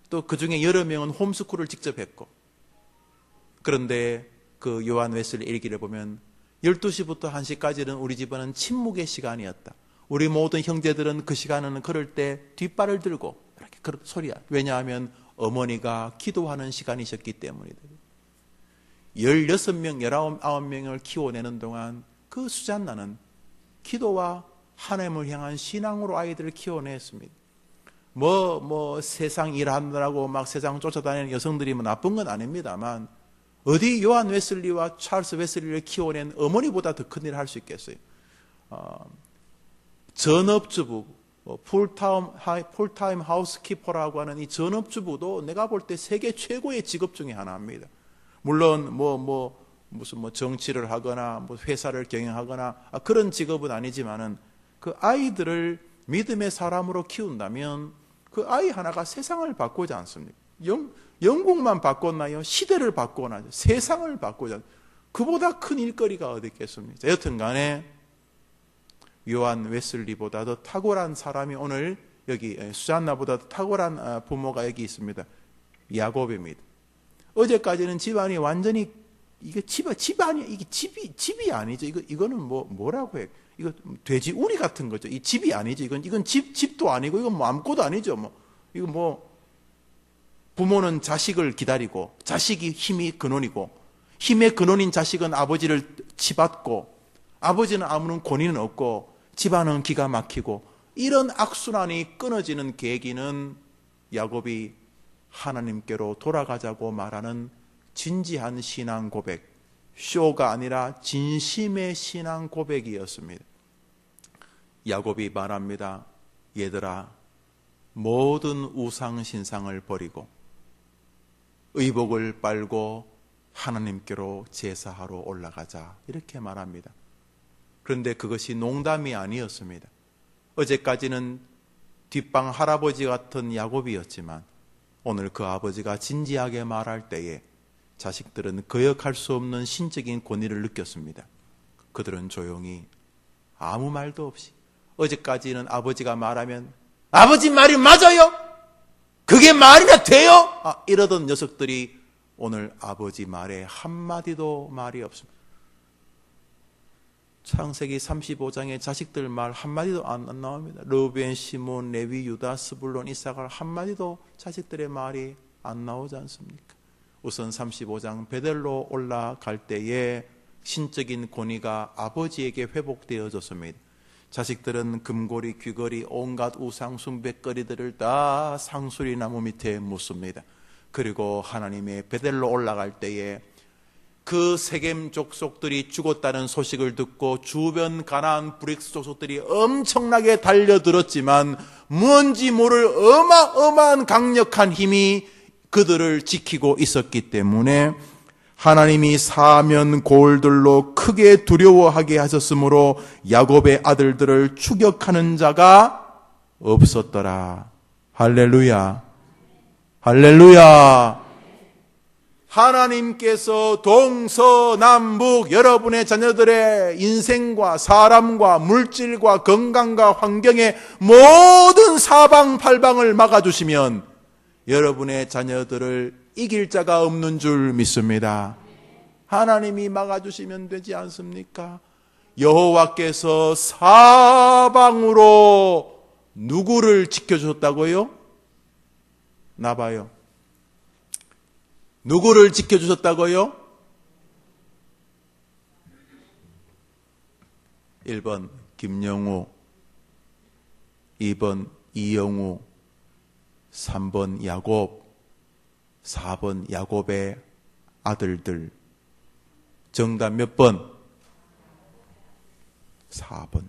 또 그 중에 여러 명은 홈스쿨을 직접 했고. 그런데 그 요한 웨슬리 일기를 보면 12시부터 1시까지는 우리 집안은 침묵의 시간이었다. 우리 모든 형제들은 그 시간은 그럴 때 뒷발을 들고 이렇게 그런 소리야. 왜냐하면 어머니가 기도하는 시간이셨기 때문이다. 16명, 19명을 키워내는 동안 그 수잔나는 기도와 하나님을 향한 신앙으로 아이들을 키워냈습니다. 세상 일하느라고 막 세상 쫓아다니는 여성들이 나쁜 건 아닙니다만 어디 요한 웨슬리와 찰스 웨슬리를 키워낸 어머니보다 더 큰 일을 할 수 있겠어요. 전업주부, 풀타임 하우스키퍼라고 하는 이 전업주부도 내가 볼 때 세계 최고의 직업 중에 하나입니다. 물론 무슨 정치를 하거나 회사를 경영하거나 그런 직업은 아니지만은 그 아이들을 믿음의 사람으로 키운다면 그 아이 하나가 세상을 바꾸지 않습니까? 영국만 바꿨나요? 시대를 바꾸나요? 세상을 바꾸지 않습니까? 그보다 큰 일거리가 어디 있겠습니까? 여튼 간에 요한 웨슬리보다 더 탁월한 사람이 오늘 여기 수잔나보다 더 탁월한 부모가 여기 있습니다. 야곱입니다. 어제까지는 집안이 완전히 이게 집 아니야. 이게 집이 아니죠. 이거는 뭐라고 해? 이거 돼지 우리 같은 거죠. 이 집이 아니죠. 이건 집도 아니고, 이건 뭐 아무것도 아니죠. 이거 부모는 자식을 기다리고, 자식이 힘이 근원이고, 힘의 근원인 자식은 아버지를 치받고, 아버지는 아무런 권위는 없고, 집안은 기가 막히고, 이런 악순환이 끊어지는 계기는 야곱이 하나님께로 돌아가자고 말하는 진지한 신앙 고백, 쇼가 아니라 진심의 신앙 고백이었습니다. 야곱이 말합니다. 얘들아, 모든 우상 신상을 버리고 의복을 빨고 하나님께로 제사하러 올라가자, 이렇게 말합니다. 그런데 그것이 농담이 아니었습니다. 어제까지는 뒷방 할아버지 같은 야곱이었지만 오늘 그 아버지가 진지하게 말할 때에 자식들은 거역할 수 없는 신적인 권위를 느꼈습니다. 그들은 조용히 아무 말도 없이, 어제까지는 아버지가 말하면 아버지 말이 맞아요? 그게 말이나 돼요? 이러던 녀석들이 오늘 아버지 말에 한마디도 말이 없습니다. 창세기 35장에 자식들 말 한마디도 안 나옵니다. 르우벤, 시몬, 레위, 유다, 스불론, 이사갈 한마디도 자식들의 말이 안 나오지 않습니까? 우선 35장 베델로 올라갈 때에 신적인 권위가 아버지에게 회복되어졌습니다. 자식들은 금고리, 귀걸이, 온갖 우상 숭배거리들을 다 상수리 나무 밑에 묻습니다. 그리고 하나님의 베델로 올라갈 때에 그 세겜 족속들이 죽었다는 소식을 듣고 주변 가나안 브릭스 족속들이 엄청나게 달려들었지만 뭔지 모를 어마어마한 강력한 힘이 그들을 지키고 있었기 때문에 하나님이 사면 골들로 크게 두려워하게 하셨으므로 야곱의 아들들을 추격하는 자가 없었더라. 할렐루야, 할렐루야. 하나님께서 동서남북 여러분의 자녀들의 인생과 사람과 물질과 건강과 환경의 모든 사방팔방을 막아주시면 여러분의 자녀들을 이길 자가 없는 줄 믿습니다. 하나님이 막아주시면 되지 않습니까? 여호와께서 사방으로 누구를 지켜주셨다고요? 나봐요. 누구를 지켜주셨다고요? 1번 김영우, 2번 이영우, 3번 야곱, 4번 야곱의 아들들. 정답 몇 번? 4번.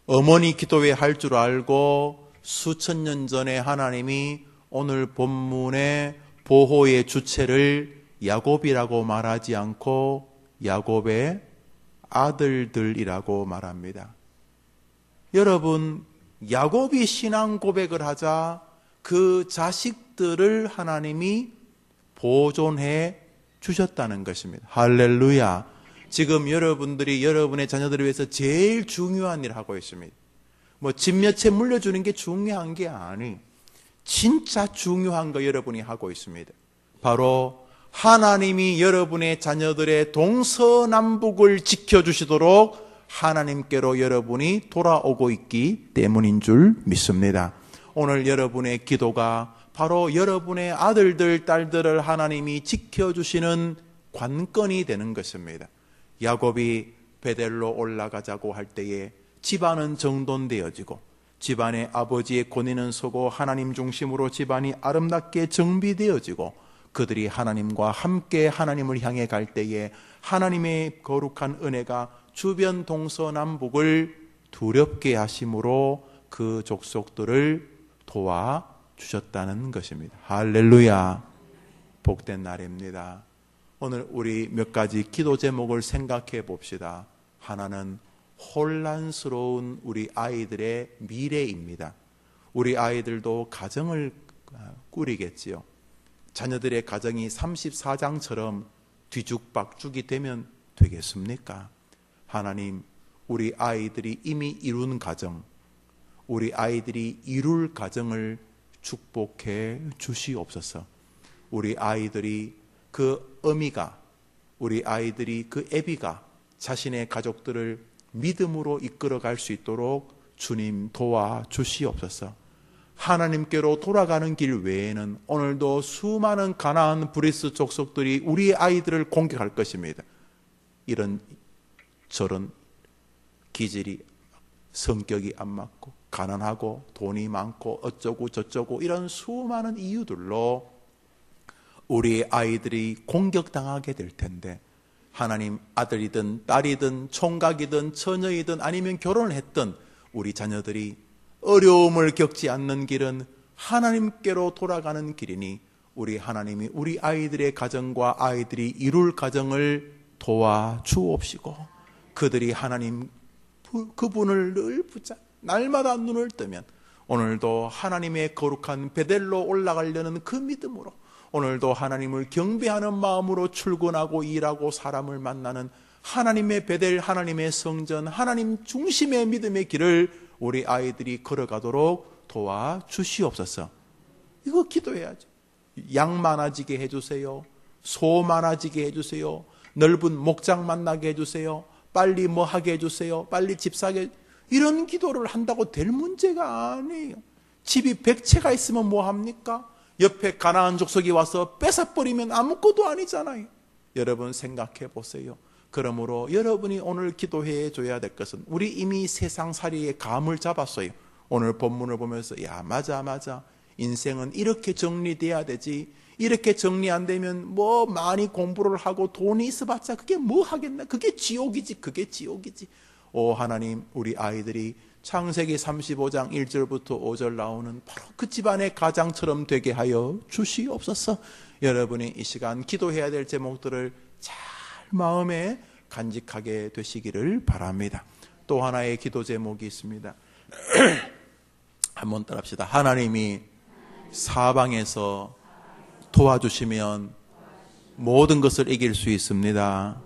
어머니 기도회 할 줄 알고 수천 년 전에 하나님이 오늘 본문의 보호의 주체를 야곱이라고 말하지 않고 야곱의 아들들이라고 말합니다. 여러분, 야곱이 신앙 고백을 하자 그 자식들을 하나님이 보존해 주셨다는 것입니다. 할렐루야. 지금 여러분들이 여러분의 자녀들을 위해서 제일 중요한 일을 하고 있습니다. 집 몇 채 물려주는 게 중요한 게 아니, 진짜 중요한 거 여러분이 하고 있습니다. 바로 하나님이 여러분의 자녀들의 동서남북을 지켜주시도록 하나님께로 여러분이 돌아오고 있기 때문인 줄 믿습니다. 오늘 여러분의 기도가 바로 여러분의 아들들, 딸들을 하나님이 지켜주시는 관건이 되는 것입니다. 야곱이 베델로 올라가자고 할 때에 집안은 정돈되어지고 집안의 아버지의 권위는 서고 하나님 중심으로 집안이 아름답게 정비되어지고 그들이 하나님과 함께 하나님을 향해 갈 때에 하나님의 거룩한 은혜가 주변 동서남북을 두렵게 하심으로 그 족속들을 도와주셨다는 것입니다. 할렐루야. 복된 날입니다. 오늘 우리 몇 가지 기도 제목을 생각해 봅시다. 하나는 혼란스러운 우리 아이들의 미래입니다. 우리 아이들도 가정을 꾸리겠지요. 자녀들의 가정이 34장처럼 뒤죽박죽이 되면 되겠습니까? 하나님, 우리 아이들이 이미 이룬 가정, 우리 아이들이 이룰 가정을 축복해 주시옵소서. 우리 아이들이 그 어미가 우리 아이들이 그 애비가 자신의 가족들을 믿음으로 이끌어갈 수 있도록 주님 도와주시옵소서. 하나님께로 돌아가는 길 외에는 오늘도 수많은 가나안 브리스 족속들이 우리의 아이들을 공격할 것입니다. 이런 저런 기질이 성격이 안 맞고 가난하고 돈이 많고 어쩌고 저쩌고 이런 수많은 이유들로 우리 아이들이 공격당하게 될 텐데, 하나님, 아들이든 딸이든 총각이든 처녀이든 아니면 결혼을 했든 우리 자녀들이 어려움을 겪지 않는 길은 하나님께로 돌아가는 길이니 우리 하나님이 우리 아이들의 가정과 아이들이 이룰 가정을 도와주옵시고, 그들이 하나님 그분을 늘 날마다 눈을 뜨면 오늘도 하나님의 거룩한 베델로 올라가려는 그 믿음으로, 오늘도 하나님을 경배하는 마음으로 출근하고 일하고 사람을 만나는 하나님의 베델, 하나님의 성전, 하나님 중심의 믿음의 길을 우리 아이들이 걸어가도록 도와주시옵소서. 이거 기도해야죠. 양 많아지게 해주세요. 소 많아지게 해주세요. 넓은 목장 만나게 해주세요. 빨리 뭐 하게 해주세요. 빨리 집 사게. 이런 기도를 한다고 될 문제가 아니에요. 집이 100채가 있으면 뭐 합니까? 옆에 가나안 족속이 와서 뺏어버리면 아무것도 아니잖아요. 여러분 생각해 보세요. 그러므로 여러분이 오늘 기도해 줘야 될 것은, 우리 이미 세상살이의 감을 잡았어요. 오늘 본문을 보면서 야 맞아 인생은 이렇게 정리돼야 되지, 이렇게 정리 안 되면 뭐 많이 공부를 하고 돈이 있어봤자 그게 뭐 하겠나, 그게 지옥이지. 오 하나님, 우리 아이들이 창세기 35장 1절부터 5절 나오는 바로 그 집안의 가장처럼 되게 하여 주시옵소서. 여러분이 이 시간 기도해야 될 제목들을 잘 마음에 간직하게 되시기를 바랍니다. 또 하나의 기도 제목이 있습니다. 한번 따라합시다. 하나님이 사방에서 도와주시면 모든 것을 이길 수 있습니다.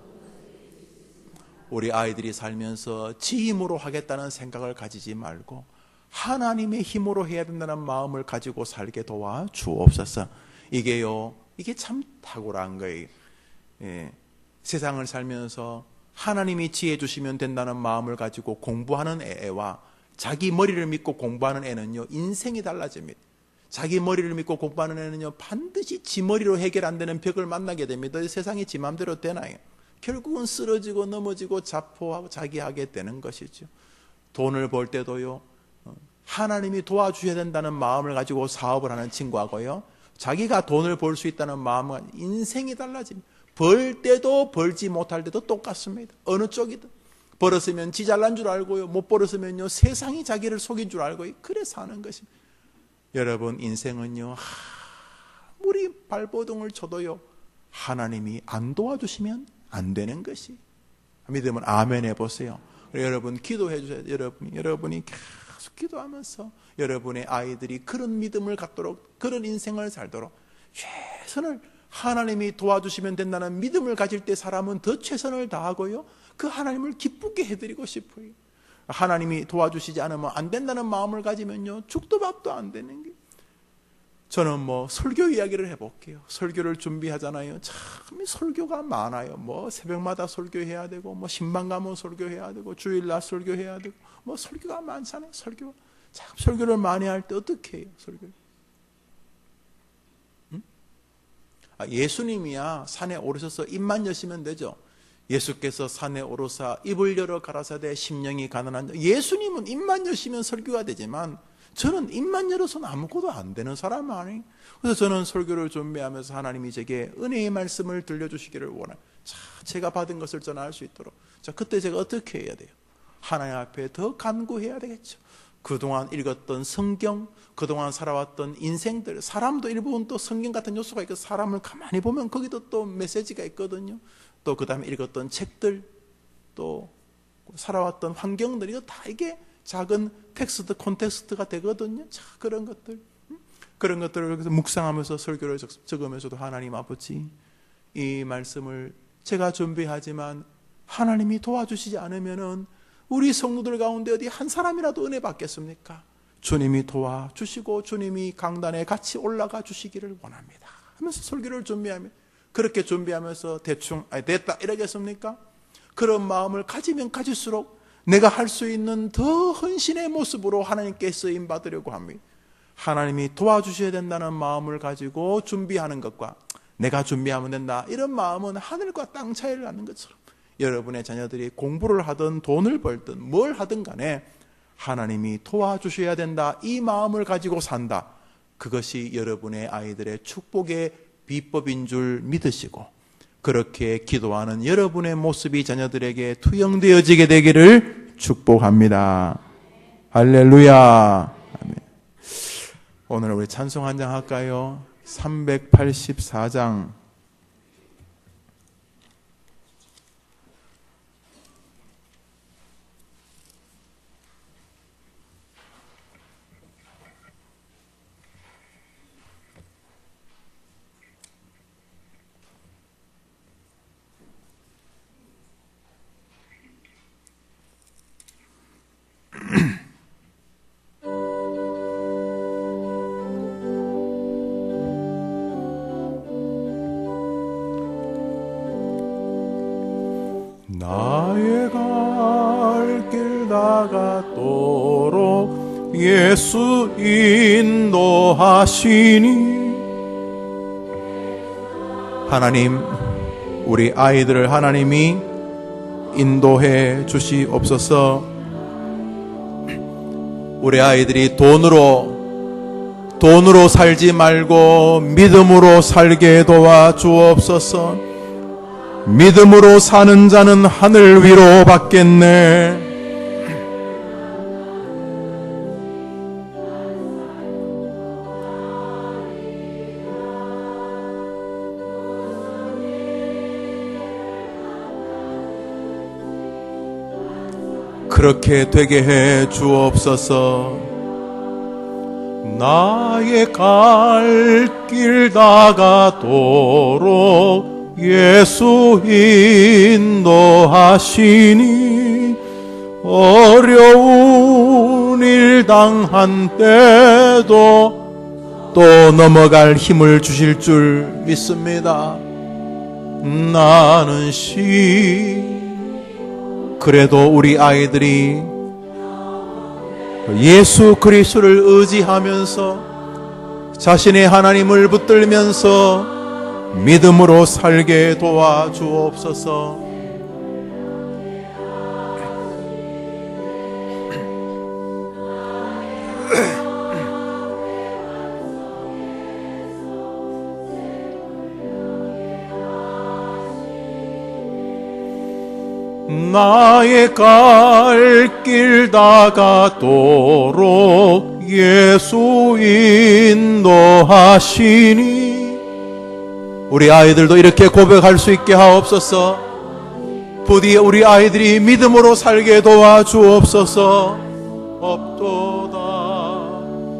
우리 아이들이 살면서 지 힘으로 하겠다는 생각을 가지지 말고 하나님의 힘으로 해야 된다는 마음을 가지고 살게 도와주옵소서. 이게 참 탁월한 거예요. 세상을 살면서 하나님이 지혜 주시면 된다는 마음을 가지고 공부하는 애와 자기 머리를 믿고 공부하는 애는요, 인생이 달라집니다. 자기 머리를 믿고 공부하는 애는요, 반드시 지 머리로 해결 안 되는 벽을 만나게 됩니다. 세상이 지 마음대로 되나요? 결국은 쓰러지고 넘어지고 자포하고 자기하게 되는 것이죠. 돈을 벌 때도요, 하나님이 도와주셔야 된다는 마음을 가지고 사업을 하는 친구하고요, 자기가 돈을 벌 수 있다는 마음은 인생이 달라집니다. 벌 때도 벌지 못할 때도 똑같습니다. 어느 쪽이든. 벌었으면 지 잘난 줄 알고요, 못 벌었으면요 세상이 자기를 속인 줄 알고 그래 사는 것입니다. 여러분, 인생은요 아무리 발버둥을 쳐도요 하나님이 안 도와주시면 안 되는 것이. 믿으면 아멘 해보세요. 여러분 기도해 주세요. 여러분이 계속 기도하면서 여러분의 아이들이 그런 믿음을 갖도록, 그런 인생을 살도록 최선을, 하나님이 도와주시면 된다는 믿음을 가질 때 사람은 더 최선을 다하고요, 그 하나님을 기쁘게 해드리고 싶어요. 하나님이 도와주시지 않으면 안 된다는 마음을 가지면요 죽도 밥도 안 되는 게. 저는 설교 이야기를 해볼게요. 설교를 준비하잖아요. 참 설교가 많아요. 새벽마다 설교해야 되고, 신방 가면 설교해야 되고, 주일날 설교해야 되고, 설교가 많잖아요. 설교를 많이 할 때 어떻게 해요? 설교. 예수님이야 산에 오르셔서 입만 여시면 되죠. 예수께서 산에 오르사 입을 열어 가라사대 심령이 가난한 자. 예수님은 입만 여시면 설교가 되지만 저는 입만 열어서는 아무것도 안 되는 사람 아니에요. 그래서 저는 설교를 준비하면서 하나님이 제게 은혜의 말씀을 들려주시기를 원해요. 제가 받은 것을 전할 수 있도록. 그때 제가 어떻게 해야 돼요? 하나님 앞에 더 간구해야 되겠죠. 그동안 읽었던 성경, 그동안 살아왔던 인생들, 사람도 일부분 또 성경 같은 요소가 있고, 사람을 가만히 보면 거기도 또 메시지가 있거든요. 또 그 다음에 읽었던 책들, 또 살아왔던 환경들, 이거 다 이게 작은 텍스트, 콘텍스트가 되거든요. 그런 것들을 묵상하면서 설교를 적으면서도, 하나님 아버지, 이 말씀을 제가 준비하지만 하나님이 도와주시지 않으면은 우리 성도들 가운데 어디 한 사람이라도 은혜 받겠습니까? 주님이 도와주시고 주님이 강단에 같이 올라가 주시기를 원합니다 하면서 설교를 준비하면 그렇게 준비하면서 대충 됐다 이러겠습니까? 그런 마음을 가지면 가질수록 내가 할 수 있는 더 헌신의 모습으로 하나님께 쓰임 받으려고 합니다. 하나님이 도와주셔야 된다는 마음을 가지고 준비하는 것과 내가 준비하면 된다 이런 마음은 하늘과 땅 차이를 낳는 것처럼 여러분의 자녀들이 공부를 하든 돈을 벌든 뭘 하든 간에 하나님이 도와주셔야 된다 이 마음을 가지고 산다. 그것이 여러분의 아이들의 축복의 비법인 줄 믿으시고 그렇게 기도하는 여러분의 모습이 자녀들에게 투영되어지게 되기를 축복합니다. 할렐루야. 아멘. 오늘 우리 찬송 한 장 할까요? 384장. 나의 갈 길 다가도록 예수 인도하시니. 하나님, 우리 아이들을 하나님이 인도해 주시옵소서. 우리 아이들이 돈으로 살지 말고 믿음으로 살게 도와주옵소서. 믿음으로 사는 자는 하늘 위로 받겠네. 그렇게 되게 해 주옵소서. 나의 갈 길 다가도록 예수 인도하시니. 어려운 일 당한 때도 또 넘어갈 힘을 주실 줄 믿습니다. 나는 그래도 우리 아이들이 예수 그리스도를 의지하면서 자신의 하나님을 붙들면서 믿음으로 살게 도와주옵소서. 나의 갈 길 다가도록 예수 인도하시니. 우리 아이들도 이렇게 고백할 수 있게 하옵소서. 부디 우리 아이들이 믿음으로 살게 도와주옵소서. 없도다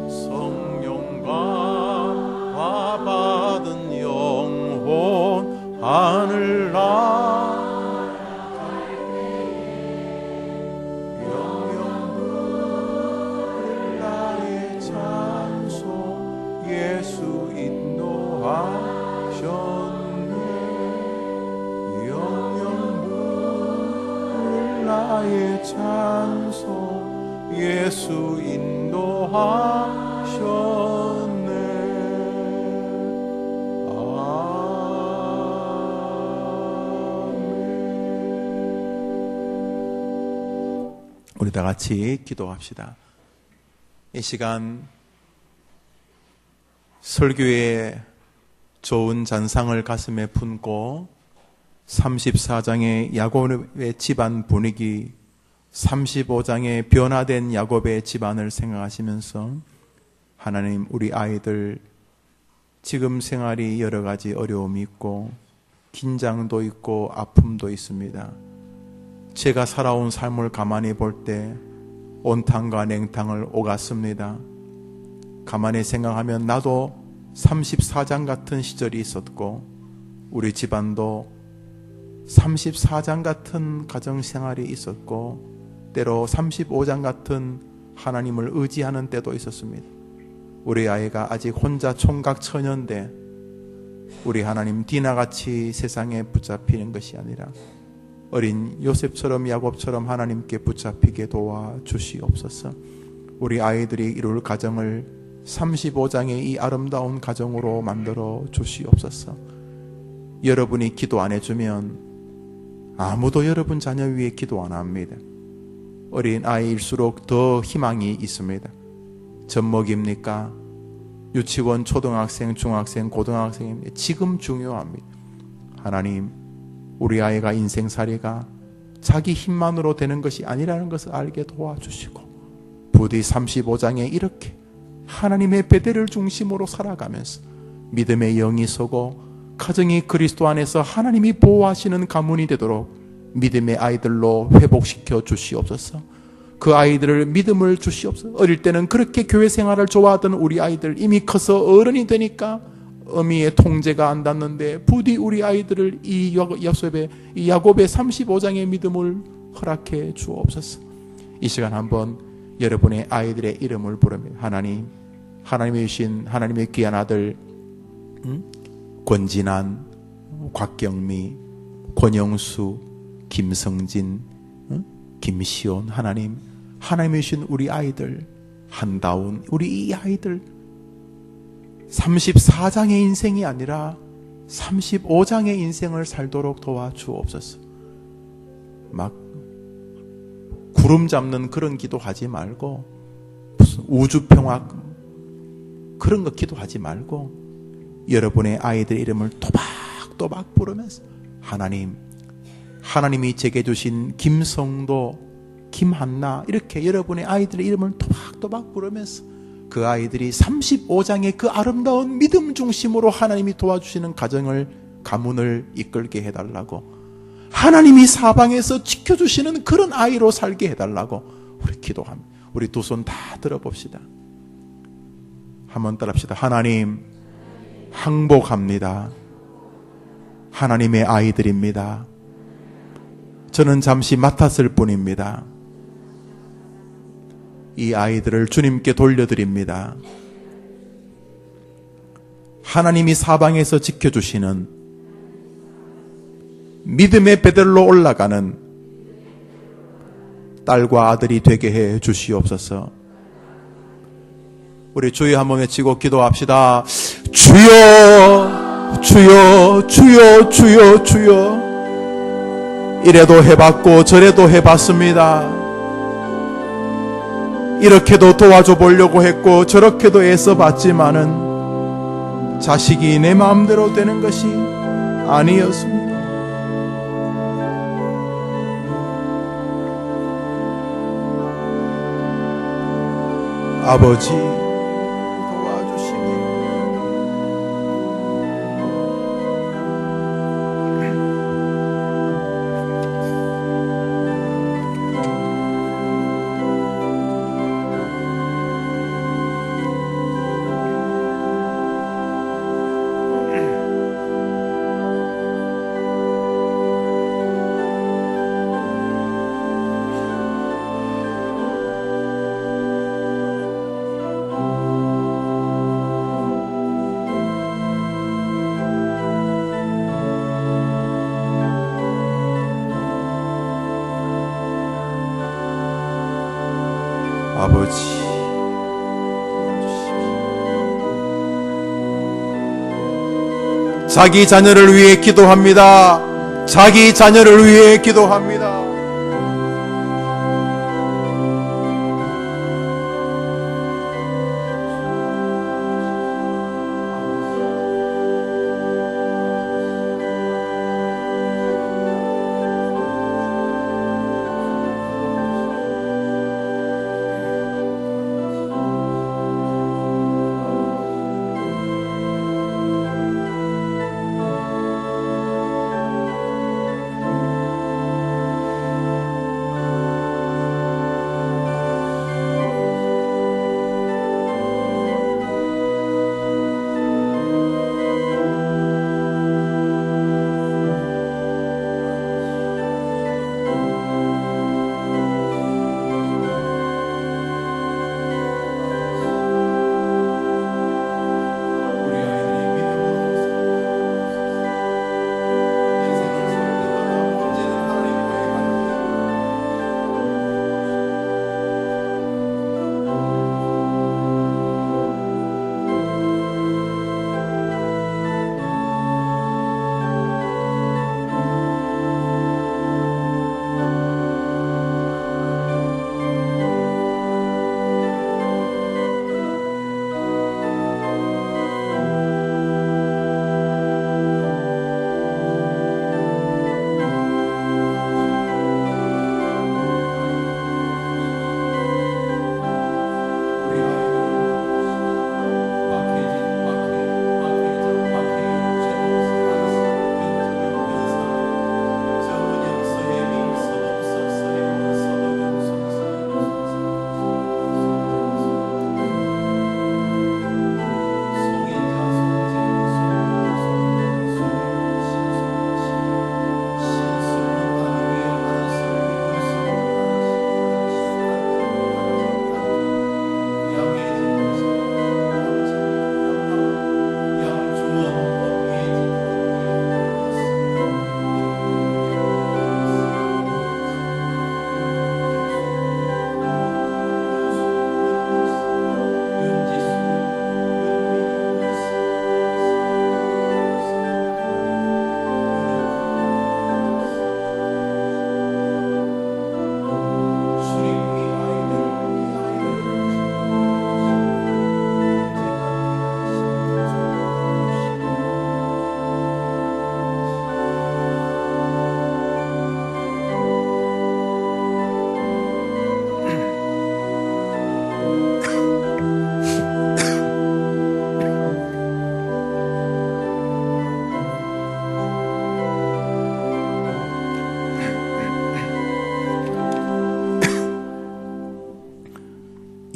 성령과 받은 영혼 하늘나 예수 인도하셨네. 영영 부를 나의 찬송 예수 인도하셨네. 아멘. 우리 다 같이 기도합시다. 이 시간 설교의 좋은 잔상을 가슴에 품고 34장의 야곱의 집안 분위기, 35장의 변화된 야곱의 집안을 생각하시면서 하나님, 우리 아이들 지금 생활이 여러 가지 어려움이 있고 긴장도 있고 아픔도 있습니다. 제가 살아온 삶을 가만히 볼 때 온탕과 냉탕을 오갔습니다. 가만히 생각하면 나도 34장 같은 시절이 있었고 우리 집안도 34장 같은 가정생활이 있었고 때로 35장 같은 하나님을 의지하는 때도 있었습니다. 우리 아이가 아직 혼자 총각 처녀인데 우리 하나님 디나같이 세상에 붙잡히는 것이 아니라 어린 요셉처럼 야곱처럼 하나님께 붙잡히게 도와주시옵소서. 우리 아이들이 이룰 가정을 35장의 이 아름다운 가정으로 만들어 주시옵소서. 여러분이 기도 안 해주면 아무도 여러분 자녀 위에 기도 안 합니다. 어린 아이일수록 더 희망이 있습니다. 젖먹입니까? 유치원, 초등학생, 중학생, 고등학생입니다. 지금 중요합니다. 하나님, 우리 아이가 인생살이가 자기 힘만으로 되는 것이 아니라는 것을 알게 도와주시고 부디 35장에 이렇게 하나님의 베델을 중심으로 살아가면서 믿음의 영이 서고 가정이 그리스도 안에서 하나님이 보호하시는 가문이 되도록 믿음의 아이들로 회복시켜 주시옵소서. 그 아이들을 믿음을 주시옵소서. 어릴 때는 그렇게 교회 생활을 좋아하던 우리 아이들 이미 커서 어른이 되니까 어미의 통제가 안 닿는데 부디 우리 아이들을 이 야곱의 35장의 믿음을 허락해 주옵소서. 이 시간 한번 여러분의 아이들의 이름을 부릅니다. 하나님, 하나님이 주신 하나님의 귀한 아들 권진한, 곽경미, 권영수, 김성진, 김시온, 하나님, 하나님이 주신 우리 아이들, 한다운, 우리 이 아이들 34장의 인생이 아니라 35장의 인생을 살도록 도와주옵소서. 막 구름 잡는 그런 기도하지 말고 무슨 우주평화 그런 거 기도하지 말고 여러분의 아이들 이름을 또박또박 부르면서 하나님, 하나님이 제게 주신 김성도, 김한나 이렇게 여러분의 아이들의 이름을 또박또박 부르면서 그 아이들이 35장의 그 아름다운 믿음 중심으로 하나님이 도와주시는 가정을, 가문을 이끌게 해달라고, 하나님이 사방에서 지켜주시는 그런 아이로 살게 해달라고 우리 기도합니다. 우리 두 손 다 들어봅시다. 한번 따라합시다. 하나님, 항복합니다. 하나님의 아이들입니다. 저는 잠시 맡았을 뿐입니다. 이 아이들을 주님께 돌려드립니다. 하나님이 사방에서 지켜주시는 믿음의 베델로 올라가는 딸과 아들이 되게 해 주시옵소서. 우리 주여 한번 외치고 기도합시다. 주여, 주여, 주여, 주여, 주여. 이래도 해봤고 저래도 해봤습니다. 이렇게도 도와줘 보려고 했고 저렇게도 애써봤지만은 자식이 내 마음대로 되는 것이 아니었습니다. 아버지 도와주시기 아버지 자기 자녀를 위해 기도합니다. 자기 자녀를 위해 기도합니다.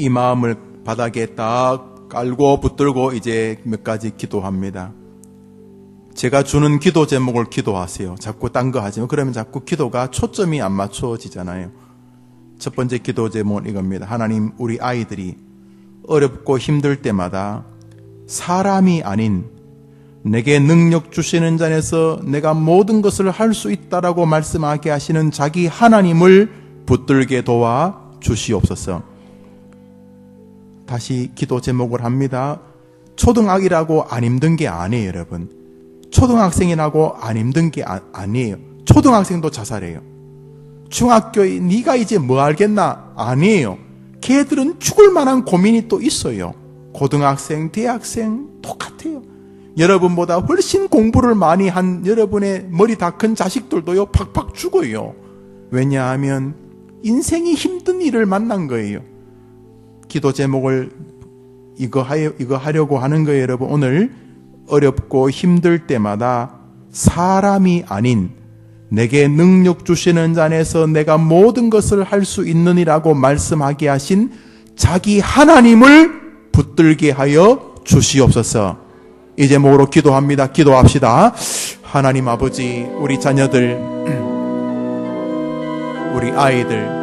이 마음을 바닥에 딱 깔고 붙들고 이제 몇 가지 기도합니다. 제가 주는 기도 제목을 기도하세요. 자꾸 딴 거 하지 마. 그러면 자꾸 기도가 초점이 안 맞춰지잖아요. 첫 번째 기도 제목은 이겁니다. 하나님, 우리 아이들이 어렵고 힘들 때마다 사람이 아닌 내게 능력 주시는 자에서 내가 모든 것을 할 수 있다라고 말씀하게 하시는 자기 하나님을 붙들게 도와 주시옵소서. 다시 기도 제목을 합니다. 초등학이라고 안 힘든 게 아니에요, 여러분. 초등학생이라고 안 힘든 게 아니에요. 초등학생도 자살해요. 중학교에 네가 이제 뭐 알겠나? 아니에요. 걔들은 죽을 만한 고민이 또 있어요. 고등학생, 대학생 똑같아요. 여러분보다 훨씬 공부를 많이 한 여러분의 머리 다 큰 자식들도요, 팍팍 죽어요. 왜냐하면 인생이 힘든 일을 만난 거예요. 기도 제목을 이거 하려고 하는 거예요, 여러분. 오늘 어렵고 힘들 때마다 사람이 아닌 내게 능력 주시는 자 안에서 내가 모든 것을 할 수 있느니라고 말씀하게 하신 자기 하나님을 붙들게 하여 주시옵소서. 이 제목으로 기도합니다. 기도합시다. 하나님 아버지, 우리 자녀들, 우리 아이들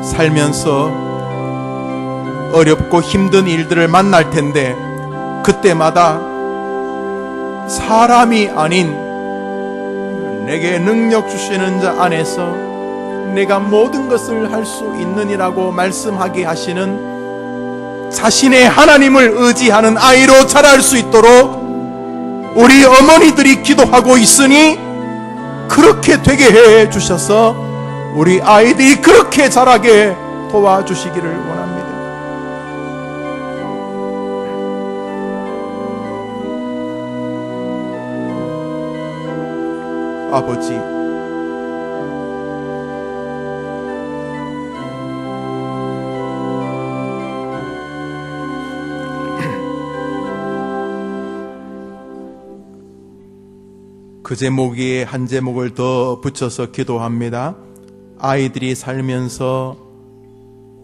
살면서 어렵고 힘든 일들을 만날 텐데 그때마다 사람이 아닌 내게 능력 주시는 자 안에서 내가 모든 것을 할 수 있느니라고 말씀하게 하시는 자신의 하나님을 의지하는 아이로 자랄 수 있도록 우리 어머니들이 기도하고 있으니 그렇게 되게 해 주셔서 우리 아이들이 그렇게 자라게 도와주시기를 원합니다. 아버지, 그 제목 위에 한 제목을 더 붙여서 기도합니다. 아이들이 살면서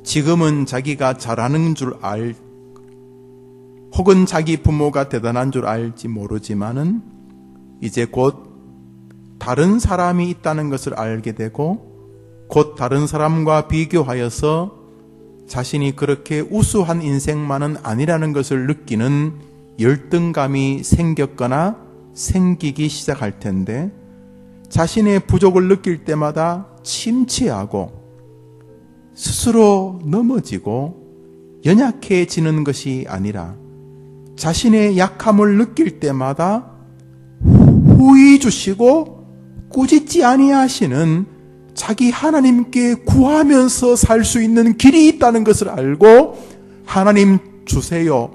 지금은 자기가 잘하는 줄 혹은 자기 부모가 대단한 줄 알지 모르지만은 이제 곧 다른 사람이 있다는 것을 알게 되고 곧 다른 사람과 비교하여서 자신이 그렇게 우수한 인생만은 아니라는 것을 느끼는 열등감이 생겼거나 생기기 시작할 텐데 자신의 부족을 느낄 때마다 침체하고 스스로 넘어지고 연약해지는 것이 아니라 자신의 약함을 느낄 때마다 후히 주시고 꾸짖지 아니하시는 자기 하나님께 구하면서 살 수 있는 길이 있다는 것을 알고 하나님 주세요.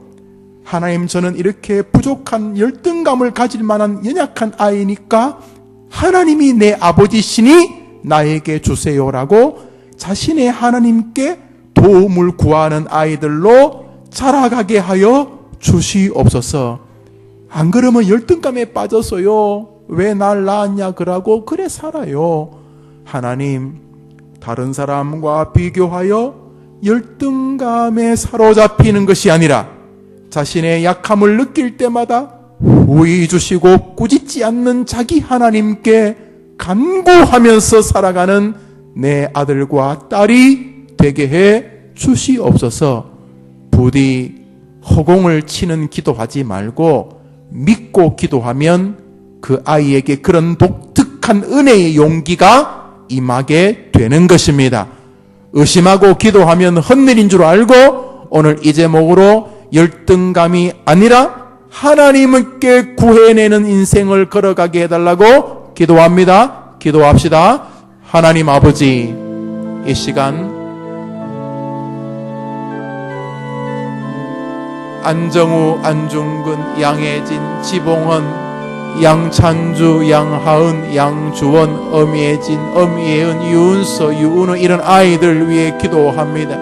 하나님, 저는 이렇게 부족한 열등감을 가질 만한 연약한 아이니까 하나님이 내 아버지시니 나에게 주세요라고 자신의 하나님께 도움을 구하는 아이들로 자라가게 하여 주시옵소서. 안 그러면 열등감에 빠져서요, 왜 날 낳았냐 그러고 그래 살아요. 하나님, 다른 사람과 비교하여 열등감에 사로잡히는 것이 아니라 자신의 약함을 느낄 때마다 후히 주시고 꾸짖지 않는 자기 하나님께 간구하면서 살아가는 내 아들과 딸이 되게 해 주시옵소서. 부디 허공을 치는 기도하지 말고 믿고 기도하면 그 아이에게 그런 독특한 은혜의 용기가 임하게 되는 것입니다. 의심하고 기도하면 헛일인 줄 알고 오늘 이 제목으로 열등감이 아니라 하나님께 구해내는 인생을 걸어가게 해달라고 기도합니다. 기도합시다. 하나님 아버지, 이 시간 안정우, 안중근, 양혜진, 지봉헌, 양찬주, 양하은, 양주원, 엄예진, 엄예은, 유은서, 유은우 이런 아이들 위해 기도합니다.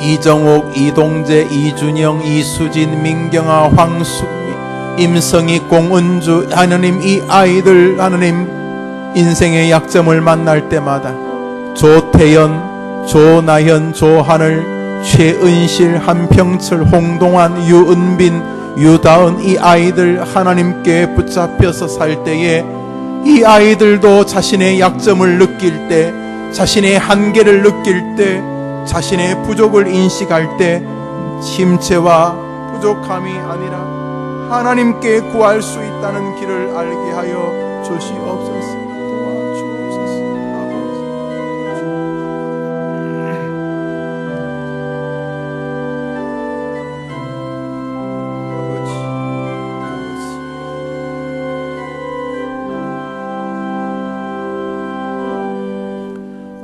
이정옥, 이동재, 이준영, 이수진, 민경아, 황숙미, 임성희, 공은주, 하나님 이 아이들 하나님 인생의 약점을 만날 때마다 조태연, 조나현, 조하늘, 최은실, 한평철, 홍동환, 유은빈, 유다은 이 아이들 하나님께 붙잡혀서 살 때에 이 아이들도 자신의 약점을 느낄 때, 자신의 한계를 느낄 때, 자신의 부족을 인식할 때 힘체와 부족함이 아니라 하나님께 구할 수 있다는 길을 알게 하여 주시옵소서. 도와주옵소서.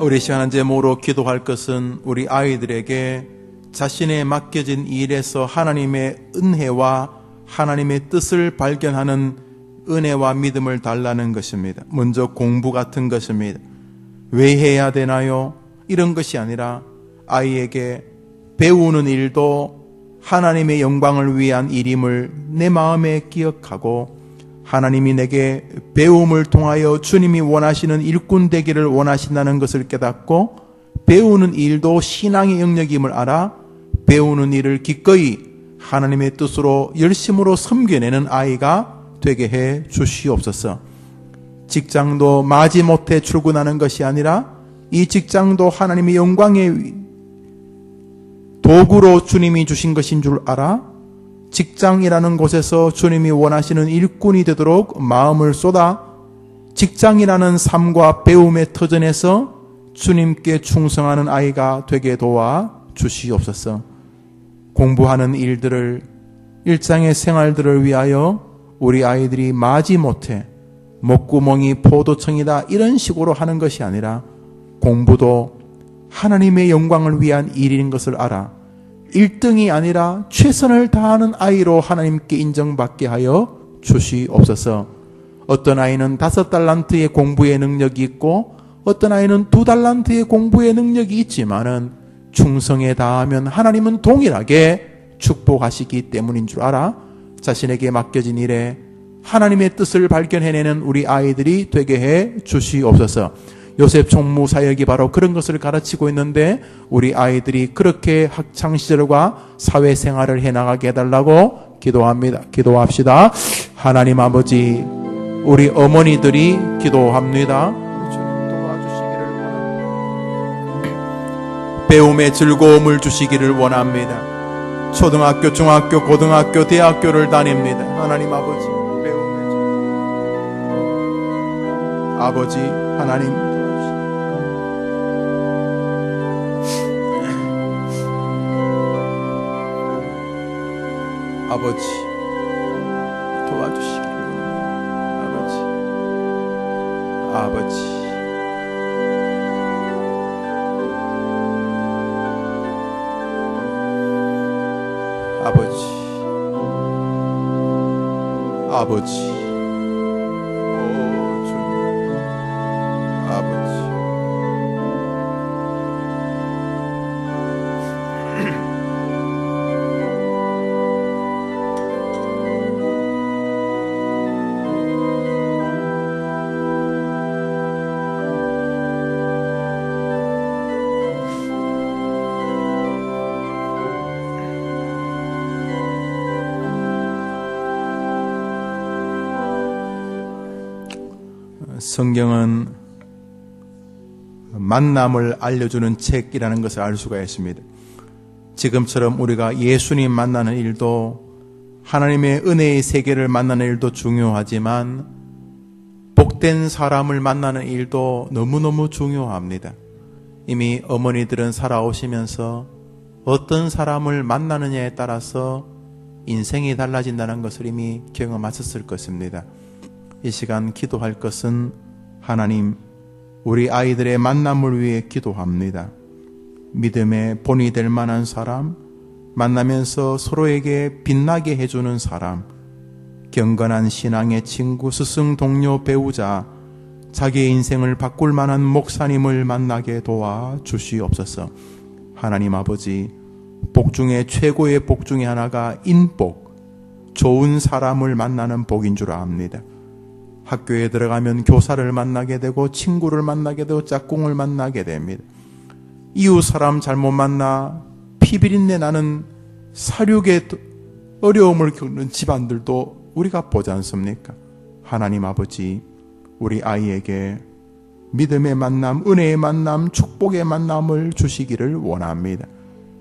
우리 시간 제목으로 기도할 것은 우리 아이들에게 자신의 맡겨진 일에서 하나님의 은혜와 하나님의 뜻을 발견하는 은혜와 믿음을 달라는 것입니다. 먼저 공부 같은 것입니다. 왜 해야 되나요? 이런 것이 아니라 아이에게 배우는 일도 하나님의 영광을 위한 일임을 내 마음에 기억하고 하나님이 내게 배움을 통하여 주님이 원하시는 일꾼 되기를 원하신다는 것을 깨닫고 배우는 일도 신앙의 영역임을 알아 배우는 일을 기꺼이 하나님의 뜻으로 열심으로 섬겨내는 아이가 되게 해 주시옵소서. 직장도 마지못해 출근하는 것이 아니라 이 직장도 하나님의 영광의 도구로 주님이 주신 것인 줄 알아 직장이라는 곳에서 주님이 원하시는 일꾼이 되도록 마음을 쏟아 직장이라는 삶과 배움의 터전에서 주님께 충성하는 아이가 되게 도와 주시옵소서. 공부하는 일들을 일상의 생활들을 위하여 우리 아이들이 마지못해 목구멍이 포도청이다 이런 식으로 하는 것이 아니라 공부도 하나님의 영광을 위한 일인 것을 알아 1등이 아니라 최선을 다하는 아이로 하나님께 인정받게 하여 주시옵소서. 어떤 아이는 5달란트의 공부의 능력이 있고 어떤 아이는 2달란트의 공부의 능력이 있지만은 충성에 다하면 하나님은 동일하게 축복하시기 때문인 줄 알아 자신에게 맡겨진 일에 하나님의 뜻을 발견해내는 우리 아이들이 되게 해 주시옵소서. 요셉 총무 사역이 바로 그런 것을 가르치고 있는데 우리 아이들이 그렇게 학창시절과 사회생활을 해나가게 해달라고 기도합니다. 기도합시다. 하나님 아버지 우리 어머니들이 기도합니다. 배움의 즐거움을 주시기를 원합니다. 초등학교, 중학교, 고등학교, 대학교를 다닙니다. 하나님 아버지 배움의 즐거움 아버지 하나님 아버지 도와주시기를 아버지 아버지 오 주님 아버지 성경은 만남을 알려주는 책이라는 것을 알 수가 있습니다. 지금처럼 우리가 예수님 만나는 일도 하나님의 은혜의 세계를 만나는 일도 중요하지만 복된 사람을 만나는 일도 너무너무 중요합니다. 이미 어머니들은 살아오시면서 어떤 사람을 만나느냐에 따라서 인생이 달라진다는 것을 이미 경험하셨을 것입니다. 이 시간 기도할 것은 하나님, 우리 아이들의 만남을 위해 기도합니다. 믿음의 본이 될 만한 사람, 만나면서 서로에게 빛나게 해주는 사람, 경건한 신앙의 친구, 스승, 동료, 배우자, 자기의 인생을 바꿀 만한 목사님을 만나게 도와 주시옵소서. 하나님 아버지, 복 중에 최고의 복 중에 하나가 인복, 좋은 사람을 만나는 복인 줄 압니다. 학교에 들어가면 교사를 만나게 되고 친구를 만나게 되고 짝꿍을 만나게 됩니다. 이웃 사람 잘못 만나 피비린내 나는 사륙의 어려움을 겪는 집안들도 우리가 보지 않습니까? 하나님 아버지, 우리 아이에게 믿음의 만남, 은혜의 만남, 축복의 만남을 주시기를 원합니다.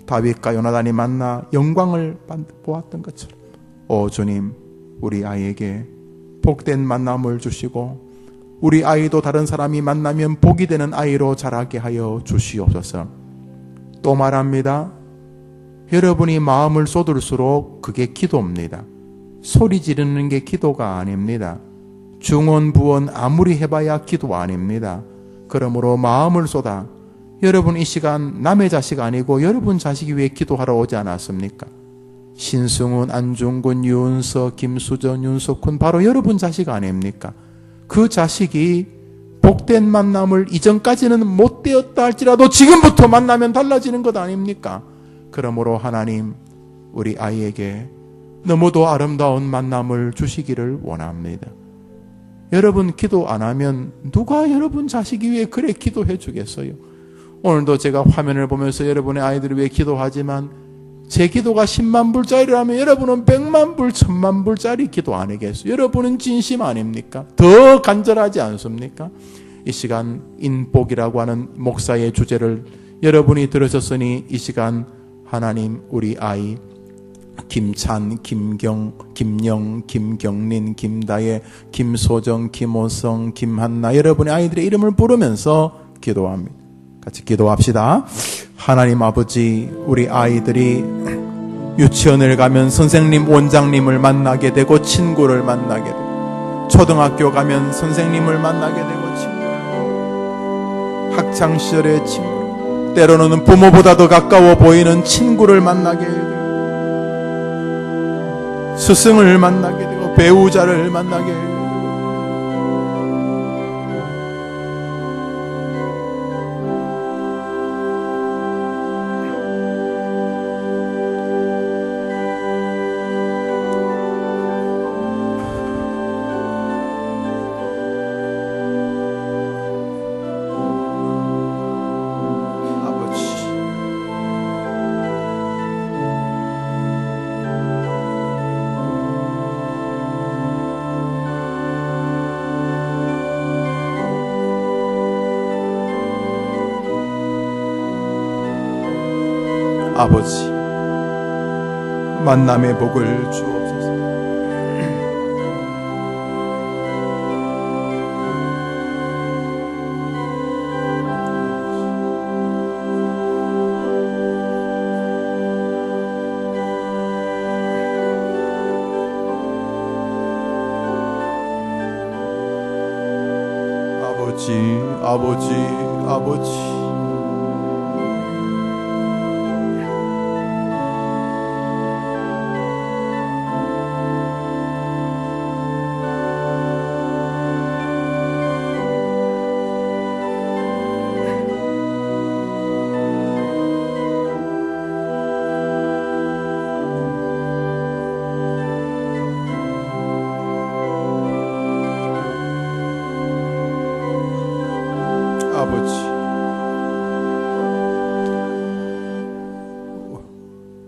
다윗과 요나단이 만나 영광을 보았던 것처럼 오 주님, 우리 아이에게 복된 만남을 주시고 우리 아이도 다른 사람이 만나면 복이 되는 아이로 자라게 하여 주시옵소서. 또 말합니다. 여러분이 마음을 쏟을수록 그게 기도입니다. 소리 지르는 게 기도가 아닙니다. 중언 부언 아무리 해봐야 기도 아닙니다. 그러므로 마음을 쏟아 여러분 이 시간 남의 자식 아니고 여러분 자식이 위해 기도하러 오지 않았습니까? 신승훈, 안중근, 유은서, 김수전, 윤석훈 바로 여러분 자식 아닙니까? 그 자식이 복된 만남을 이전까지는 못 되었다 할지라도 지금부터 만나면 달라지는 것 아닙니까? 그러므로 하나님, 우리 아이에게 너무도 아름다운 만남을 주시기를 원합니다. 여러분 기도 안 하면 누가 여러분 자식이 위해 그래 기도해 주겠어요? 오늘도 제가 화면을 보면서 여러분의 아이들을 위해 기도하지만 제 기도가 10만 불짜리라면 여러분은 100만 불, 1000만 불짜리 기도 안 하겠어요? 여러분은 진심 아닙니까? 더 간절하지 않습니까? 이 시간 인복이라고 하는 목사의 주제를 여러분이 들으셨으니 이 시간 하나님 우리 아이 김찬, 김경, 김영, 김경린, 김다혜, 김소정, 김호성, 김한나 여러분의 아이들의 이름을 부르면서 기도합니다. 같이 기도합시다. 하나님 아버지, 우리 아이들이 유치원을 가면 선생님, 원장님을 만나게 되고 친구를 만나게 되고 초등학교 가면 선생님을 만나게 되고 친구, 학창시절의 친구, 때로는 부모보다 더 가까워 보이는 친구를 만나게 되고 스승을 만나게 되고 배우자를 만나게 되고 아버지, 만남의 복을 주옵소서. 아버지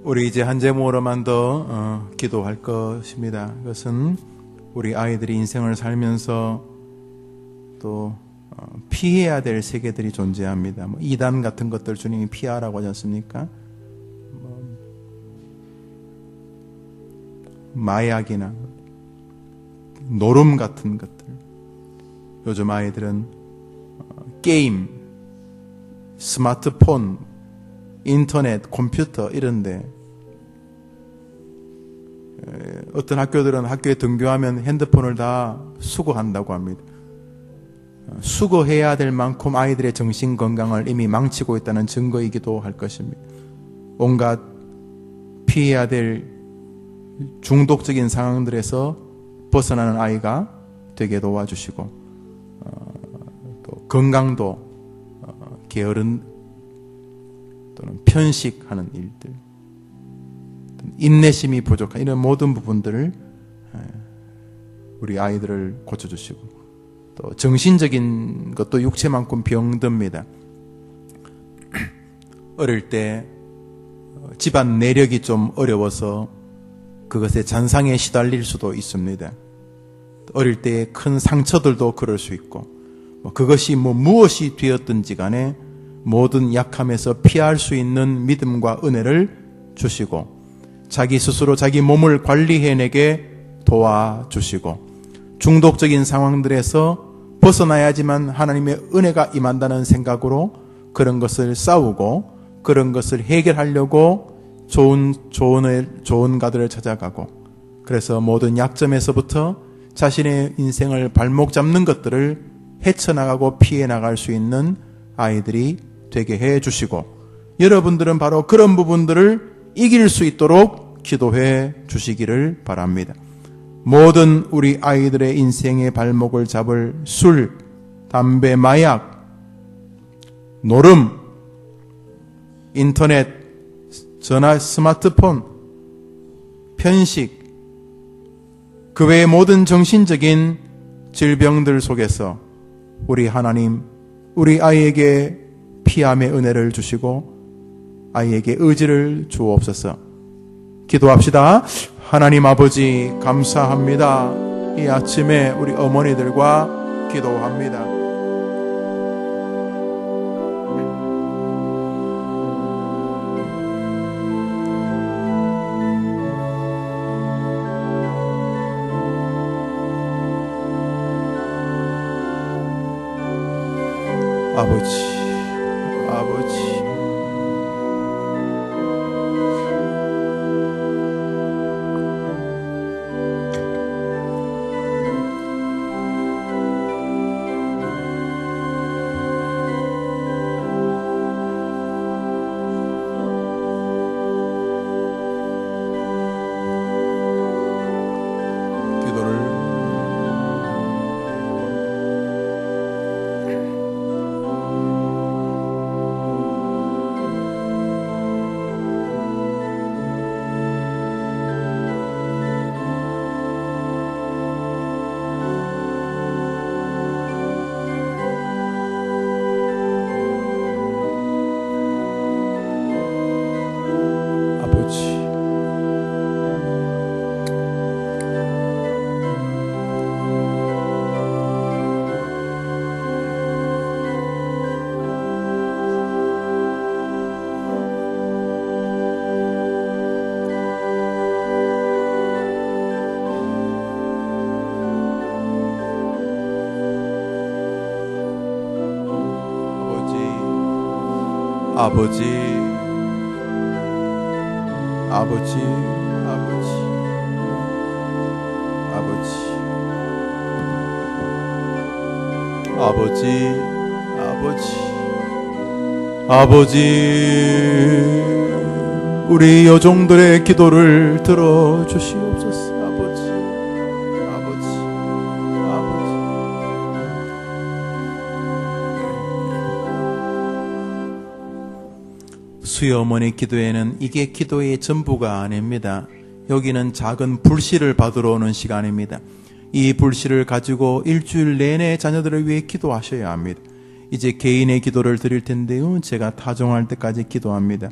우리 이제 한 제목으로만 더 기도할 것입니다. 그것은 우리 아이들이 인생을 살면서 또 피해야 될 세계들이 존재합니다. 이단 같은 것들 주님이 피하라고 하지 않습니까? 마약이나 노름 같은 것들. 요즘 아이들은 게임, 스마트폰, 인터넷, 컴퓨터 이런데 어떤 학교들은 학교에 등교하면 핸드폰을 다 수거한다고 합니다. 수거해야 될 만큼 아이들의 정신 건강을 이미 망치고 있다는 증거이기도 할 것입니다. 온갖 피해야 될 중독적인 상황들에서 벗어나는 아이가 되게 도와주시고 또 건강도 게으른 또는 편식하는 일들, 인내심이 부족한 이런 모든 부분들을 우리 아이들을 고쳐주시고, 또 정신적인 것도 육체만큼 병듭니다. 어릴 때 집안 내력이 좀 어려워서 그것에 잔상에 시달릴 수도 있습니다. 어릴 때의 큰 상처들도 그럴 수 있고, 그것이 무엇이 되었든지 간에 모든 약함에서 피할 수 있는 믿음과 은혜를 주시고, 자기 스스로 자기 몸을 관리해내게 도와주시고, 중독적인 상황들에서 벗어나야지만 하나님의 은혜가 임한다는 생각으로 그런 것을 싸우고, 그런 것을 해결하려고 좋은 가들을 찾아가고, 그래서 모든 약점에서부터 자신의 인생을 발목 잡는 것들을 헤쳐나가고 피해나갈 수 있는 아이들이 되게 해주시고, 여러분들은 바로 그런 부분들을 이길 수 있도록 기도해 주시기를 바랍니다. 모든 우리 아이들의 인생의 발목을 잡을 술, 담배, 마약, 노름, 인터넷, 전화, 스마트폰, 편식, 그 외의 모든 정신적인 질병들 속에서 우리 하나님, 우리 아이에게 피함의 은혜를 주시고 아이에게 의지를 주옵소서. 기도합시다. 하나님 아버지, 감사합니다. 이 아침에 우리 어머니들과 기도합니다. 아버지, 아버지, 아버지, 아버지, 아버지, 아버지, 아버지, 아버지, 우리 여종들의 기도를 들어주시옵소서. 아버지, 아버지, 아버지. 수요어머니 기도에는 이게 기도의 전부가 아닙니다. 여기는 작은 불씨를 받으러 오는 시간입니다. 이 불씨를 가지고 일주일 내내 자녀들을 위해 기도하셔야 합니다. 이제 개인의 기도를 드릴 텐데요, 제가 타종할 때까지 기도합니다.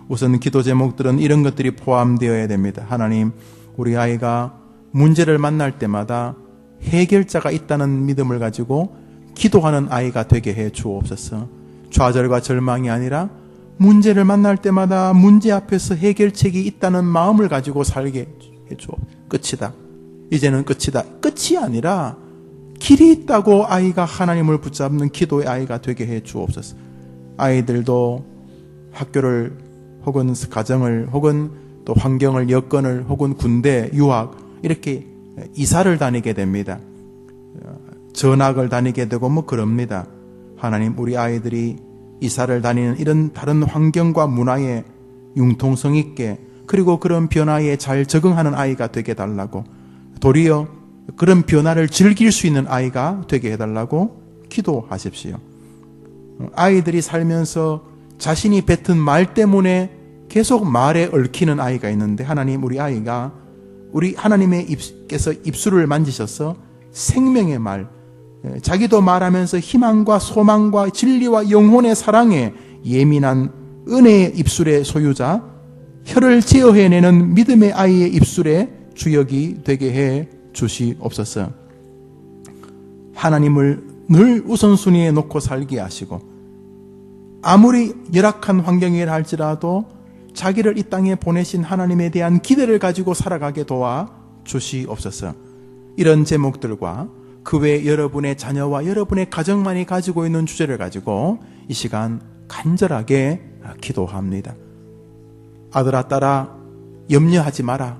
우선 기도 제목들은 이런 것들이 포함되어야 됩니다. 하나님, 우리 아이가 문제를 만날 때마다 해결자가 있다는 믿음을 가지고 기도하는 아이가 되게 해 주옵소서. 좌절과 절망이 아니라 문제를 만날 때마다 문제 앞에서 해결책이 있다는 마음을 가지고 살게 해 주옵소서. 끝이다, 이제는 끝이다, 끝이 아니라 길이 있다고 아이가 하나님을 붙잡는 기도의 아이가 되게 해 주옵소서. 아이들도 학교를 혹은 가정을 혹은 또 환경을, 여건을 혹은 군대, 유학 이렇게 이사를 다니게 됩니다. 전학을 다니게 되고 그럽니다. 하나님, 우리 아이들이 이사를 다니는 이런 다른 환경과 문화에 융통성 있게, 그리고 그런 변화에 잘 적응하는 아이가 되게 해달라고, 도리어 그런 변화를 즐길 수 있는 아이가 되게 해달라고 기도하십시오. 아이들이 살면서 자신이 뱉은 말 때문에 계속 말에 얽히는 아이가 있는데, 하나님, 우리 아이가 우리 하나님의 께서 입술을 만지셔서 생명의 말, 자기도 말하면서 희망과 소망과 진리와 영혼의 사랑에 예민한 은혜의 입술의 소유자, 혀를 제어해내는 믿음의 아이의 입술에 주역이 되게 해 주시옵소서. 하나님을 늘 우선순위에 놓고 살게 하시고, 아무리 열악한 환경이라 할지라도 자기를 이 땅에 보내신 하나님에 대한 기대를 가지고 살아가게 도와 주시옵소서. 이런 제목들과 그 외 여러분의 자녀와 여러분의 가정만이 가지고 있는 주제를 가지고 이 시간 간절하게 기도합니다. 아들아, 딸아, 염려하지 마라.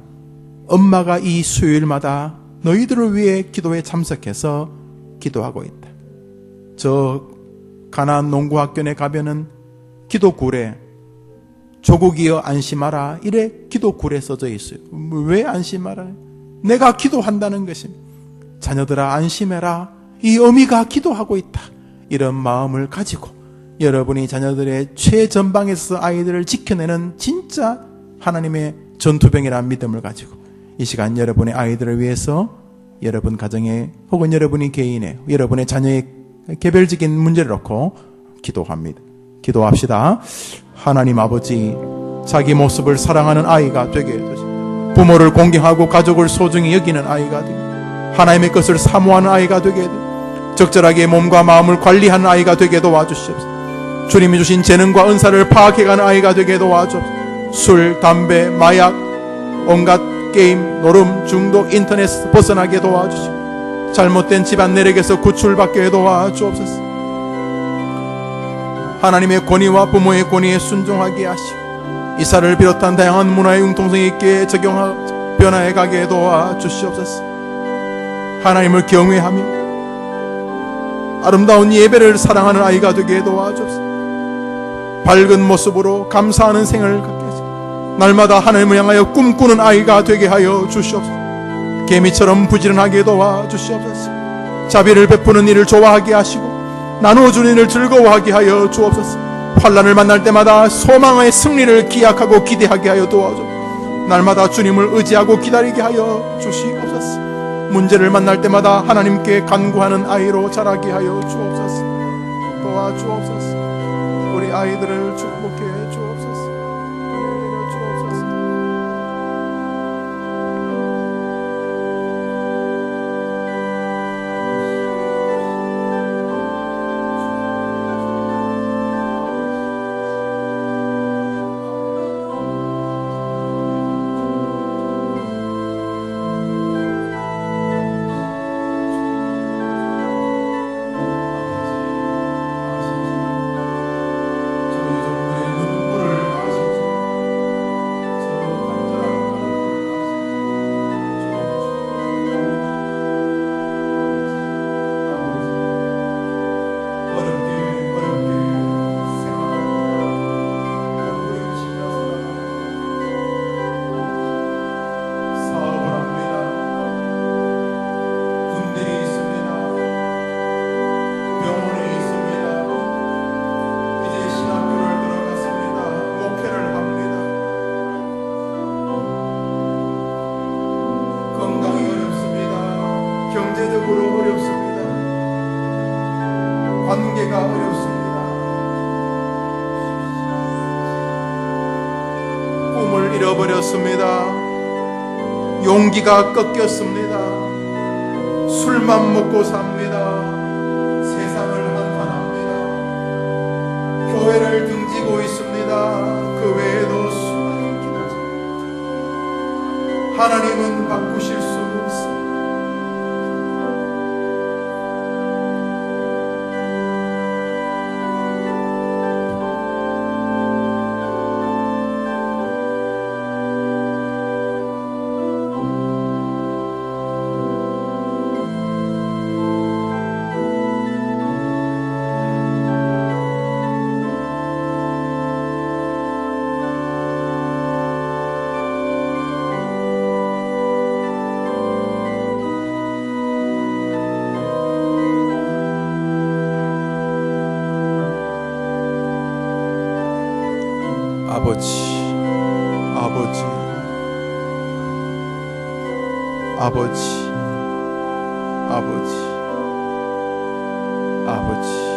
엄마가 이 수요일마다 너희들을 위해 기도에 참석해서 기도하고 있다. 저 가나안 농구학교에 가면은 기도굴에 조국이여 안심하라, 이래 기도굴에 써져 있어요. 왜 안심하라? 내가 기도한다는 것입니다. 자녀들아 안심해라, 이 어미가 기도하고 있다. 이런 마음을 가지고 여러분이 자녀들의 최전방에서 아이들을 지켜내는 진짜 하나님의 전투병이라는 믿음을 가지고 이 시간 여러분의 아이들을 위해서 여러분 가정에 혹은 여러분이 개인의 여러분의 자녀의 개별적인 문제를 놓고 기도합니다. 기도합시다. 하나님 아버지, 자기 모습을 사랑하는 아이가 되게 해주시고, 부모를 공경하고 가족을 소중히 여기는 아이가 되게, 하나님의 것을 사모하는 아이가 되게 해주시고, 적절하게 몸과 마음을 관리하는 아이가 되게 도와주시옵소서. 주님이 주신 재능과 은사를 파악해가는 아이가 되게 도와주옵소서. 술, 담배, 마약, 온갖 게임, 노름, 중독, 인터넷 벗어나게 도와주시고, 잘못된 집안 내력에서 구출받게 도와주옵소서. 하나님의 권위와 부모의 권위에 순종하게 하시고, 이사를 비롯한 다양한 문화의 융통성 있게 적용하고 변화해 가게 도와주시옵소서. 하나님을 경외하며 아름다운 예배를 사랑하는 아이가 되게 도와주옵소서. 밝은 모습으로 감사하는 생을 갖게 하시고, 날마다 하나님을 향하여 꿈꾸는 아이가 되게 하여 주시옵소서. 개미처럼 부지런하게 도와주시옵소서. 자비를 베푸는 일을 좋아하게 하시고 나누어주는 일을 즐거워하게 하여 주옵소서. 환난을 만날 때마다 소망의 승리를 기약하고 기대하게 하여 도와주옵소서. 날마다 주님을 의지하고 기다리게 하여 주시옵소서. 문제를 만날 때마다 하나님께 간구하는 아이로 자라게 하여 주옵소서. 도와주옵소서. 우리 아이들을 축복해 주옵소서. 주옵소서. 경제적으로 어렵습니다. 관계가 어렵습니다. 꿈을 잃어버렸습니다. 용기가 꺾였습니다. 술만 먹고 삽니다. 세상을 한탄합니다. 교회를 등지고 있습니다. 그 외에도 수많은 기도자. 하나님은 바꾸실 수 있습니다. 아버지, 아버지, 아버지.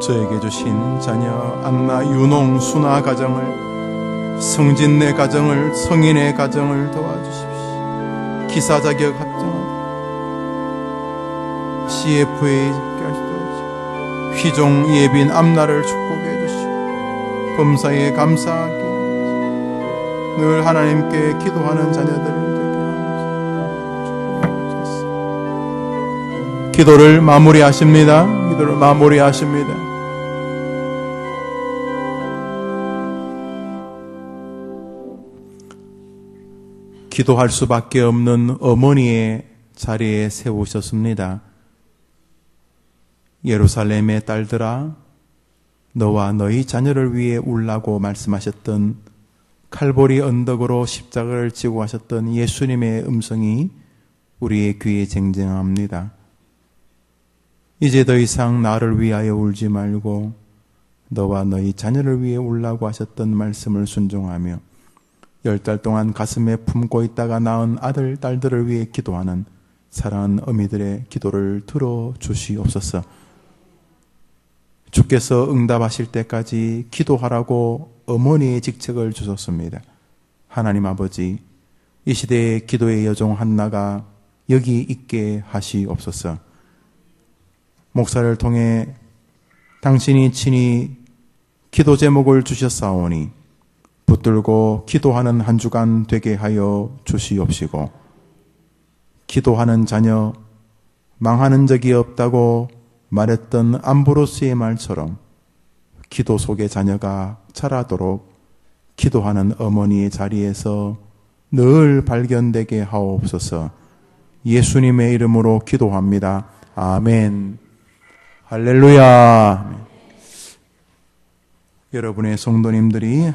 저에게 주신 자녀 안나, 윤홍, 수나 가정을, 성진네 가정을, 성인의 가정을 도와주십시오. 기사 자격 합정을 CFA 결정, 휘종 예빈 암나를 축복해 주시고 범사에 감사하게 늘 하나님께 기도하는 자녀들이 되게 하옵소서. 기도를 마무리하십니다. 기도를 마무리하십니다. 기도할 수밖에 없는 어머니의 자리에 세우셨습니다. 예루살렘의 딸들아, 너와 너희 자녀를 위해 울라고 말씀하셨던, 칼보리 언덕으로 십자가를 지고 하셨던 예수님의 음성이 우리의 귀에 쟁쟁합니다. 이제 더 이상 나를 위하여 울지 말고 너와 너희 자녀를 위해 울라고 하셨던 말씀을 순종하며 10달 동안 가슴에 품고 있다가 낳은 아들, 딸들을 위해 기도하는 사랑하는 어미들의 기도를 들어주시옵소서. 주께서 응답하실 때까지 기도하라고 어머니의 직책을 주셨습니다. 하나님 아버지, 이 시대의 기도의 여종 한나가 여기 있게 하시옵소서. 목사를 통해 당신이 친히 기도 제목을 주셨사오니 붙들고 기도하는 한 주간 되게 하여 주시옵시고, 기도하는 자녀, 망하는 적이 없다고 말했던 암브로스의 말처럼 기도 속의 자녀가 자라도록 기도하는 어머니의 자리에서 늘 발견되게 하옵소서. 예수님의 이름으로 기도합니다. 아멘. 할렐루야. 여러분의 성도님들이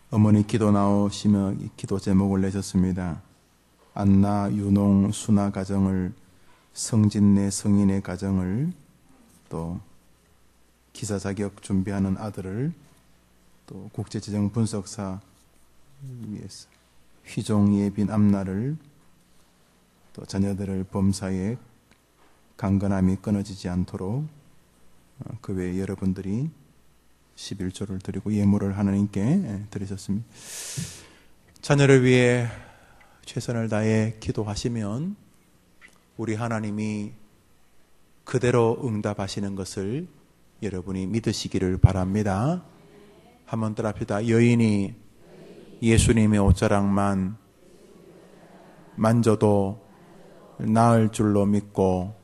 어머니 기도 나오시며 기도 제목을 내셨습니다. 안나, 윤홍, 수나 가정을, 성진네, 성인의 가정을, 또 기사 자격 준비하는 아들을, 또 국제재정 분석사 위해서 휘종 예빈 암나를, 또 자녀들을 범사에 강건함이 끊어지지 않도록 그 외에 여러분들이 11조를 드리고 예물을 하나님께 드리셨습니다. 자녀를 위해 최선을 다해 기도하시면 우리 하나님이 그대로 응답하시는 것을 여러분이 믿으시기를 바랍니다. 한번 따라합시다. 여인이 예수님의 옷자락만 만져도 나을 줄로 믿고,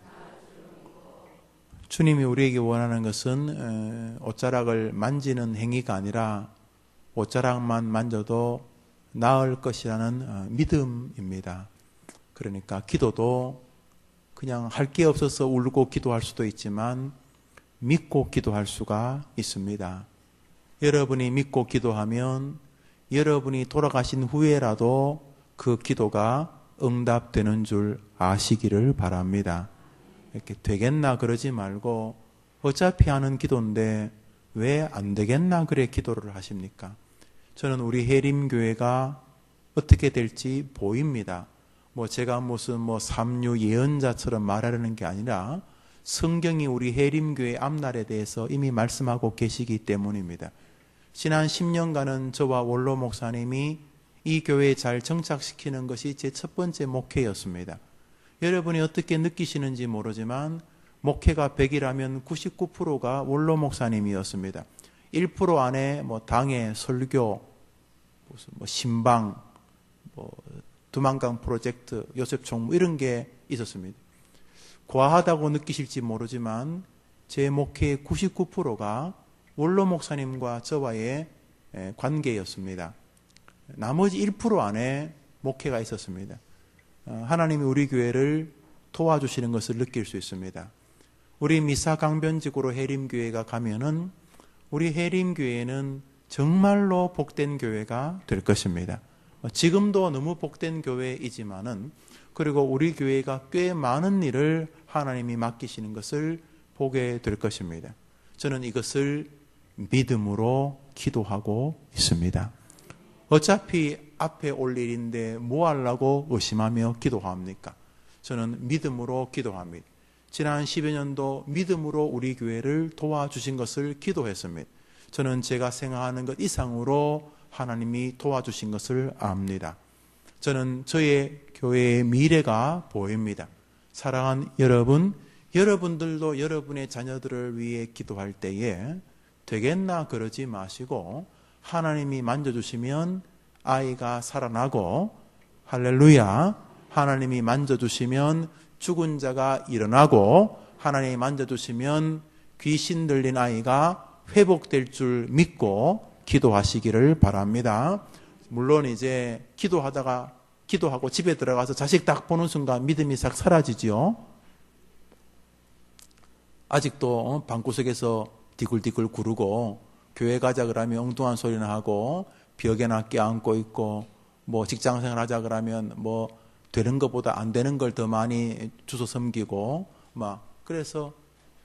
주님이 우리에게 원하는 것은 옷자락을 만지는 행위가 아니라 옷자락만 만져도 나을 것이라는 믿음입니다. 그러니까 기도도 그냥 할 게 없어서 울고 기도할 수도 있지만 믿고 기도할 수가 있습니다. 여러분이 믿고 기도하면 여러분이 돌아가신 후에라도 그 기도가 응답되는 줄 아시기를 바랍니다. 이렇게 되겠나 그러지 말고 어차피 하는 기도인데 왜 안 되겠나 그래 기도를 하십니까? 저는 우리 해림교회가 어떻게 될지 보입니다. 제가 무슨 삼류 예언자처럼 말하려는 게 아니라 성경이 우리 해림교회 앞날에 대해서 이미 말씀하고 계시기 때문입니다. 지난 10년간은 저와 원로 목사님이 이 교회에 잘 정착시키는 것이 제 첫 번째 목회였습니다. 여러분이 어떻게 느끼시는지 모르지만 목회가 100이라면 99%가 원로 목사님이었습니다. 1% 안에 당회, 설교, 신방, 두만강 프로젝트, 요셉 총무 이런 게 있었습니다. 과하다고 느끼실지 모르지만 제 목회의 99%가 원로 목사님과 저와의 관계였습니다. 나머지 1% 안에 목회가 있었습니다. 하나님이 우리 교회를 도와주시는 것을 느낄 수 있습니다. 우리 미사 강변직으로 해림교회가 가면은 우리 해림교회는 정말로 복된 교회가 될 것입니다. 지금도 너무 복된 교회이지만은 그리고 우리 교회가 꽤 많은 일을 하나님이 맡기시는 것을 보게 될 것입니다. 저는 이것을 믿음으로 기도하고 있습니다. 어차피 앞에 올 일인데 뭐 하려고 의심하며 기도합니까? 저는 믿음으로 기도합니다. 지난 10여 년도 믿음으로 우리 교회를 도와주신 것을 기도했습니다. 저는 제가 생각하는 것 이상으로 하나님이 도와주신 것을 압니다. 저는 저의 교회의 미래가 보입니다. 사랑하는 여러분, 여러분들도 여러분의 자녀들을 위해 기도할 때에 되겠나 그러지 마시고 하나님이 만져주시면 아이가 살아나고 할렐루야, 하나님이 만져주시면 죽은 자가 일어나고 하나님이 만져주시면 귀신 들린 아이가 회복될 줄 믿고 기도하시기를 바랍니다. 물론 이제 기도하고 집에 들어가서 자식 딱 보는 순간 믿음이 싹 사라지지요. 아직도 방구석에서 디굴디굴 구르고 교회 가자 그러면 엉뚱한 소리나 하고 벽에나 껴안고 있고 직장생활 하자 그러면 되는 것보다 안 되는 걸 더 많이 주워 섬기고 그래서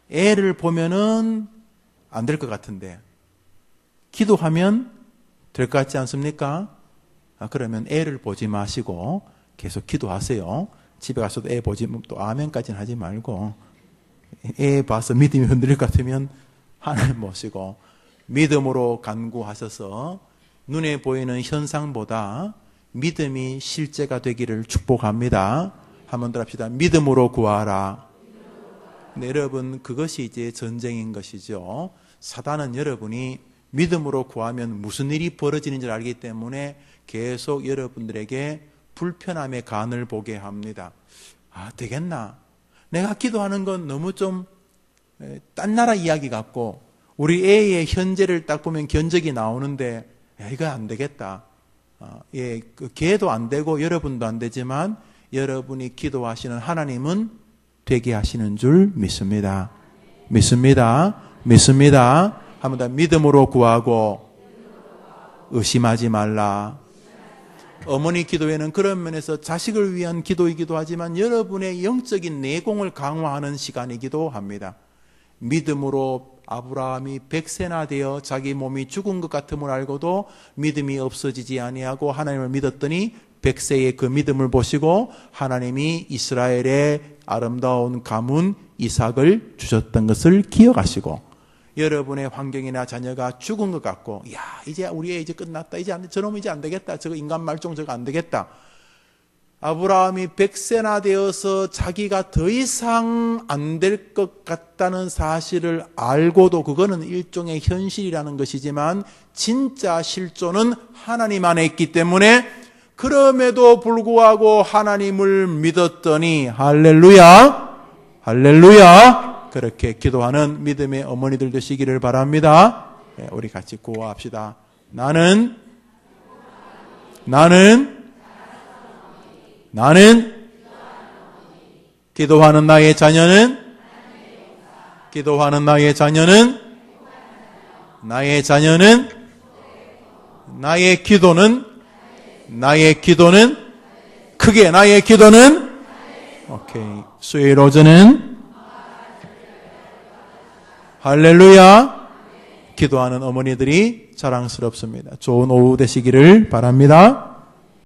애를 보면은 안 될 것 같은데 기도하면 될 것 같지 않습니까? 그러면 애를 보지 마시고 계속 기도하세요. 집에 가서도 애 보지 또 아멘까지는 하지 말고 애 봐서 믿음이 흔들릴 것 같으면 하나님 모시고 믿음으로 간구하셔서 눈에 보이는 현상보다 믿음이 실제가 되기를 축복합니다. 한 번 더 합시다. 믿음으로 구하라. 네, 여러분 그것이 이제 전쟁인 것이죠. 사단은 여러분이 믿음으로 구하면 무슨 일이 벌어지는지 알기 때문에 계속 여러분들에게 불편함의 간을 보게 합니다. 되겠나? 내가 기도하는 건 너무 좀 딴 나라 이야기 같고 우리 애의 현재를 딱 보면 견적이 나오는데 이거 안 되겠다. 걔도 안 되고 여러분도 안 되지만 여러분이 기도하시는 하나님은 되게 하시는 줄 믿습니다. 믿습니다. 믿습니다. 한 번 더 믿음으로 구하고 의심하지 말라. 어머니 기도회는 그런 면에서 자식을 위한 기도이기도 하지만 여러분의 영적인 내공을 강화하는 시간이기도 합니다. 믿음으로 아브라함이 100세나 되어 자기 몸이 죽은 것 같음을 알고도 믿음이 없어지지 아니하고 하나님을 믿었더니 100세의 그 믿음을 보시고 하나님이 이스라엘의 아름다운 가문 이삭을 주셨던 것을 기억하시고 여러분의 환경이나 자녀가 죽은 것 같고 이제 우리 애 이제 끝났다. 저놈 이제 안 되겠다. 저거 인간 말종 저거 안 되겠다. 아브라함이 100세나 되어서 자기가 더 이상 안 될 것 같다는 사실을 알고도 그거는 일종의 현실이라는 것이지만 진짜 실존은 하나님 안에 있기 때문에 그럼에도 불구하고 하나님을 믿었더니 할렐루야, 할렐루야. 그렇게 기도하는 믿음의 어머니들 되시기를 바랍니다. 우리 같이 구호합시다. 나는 기도하는 나의 자녀는 나의 기도는 크게 나의 기도는 오케이. 수요일 오전은 할렐루야. 기도하는 어머니들이 자랑스럽습니다. 좋은 오후 되시기를 바랍니다.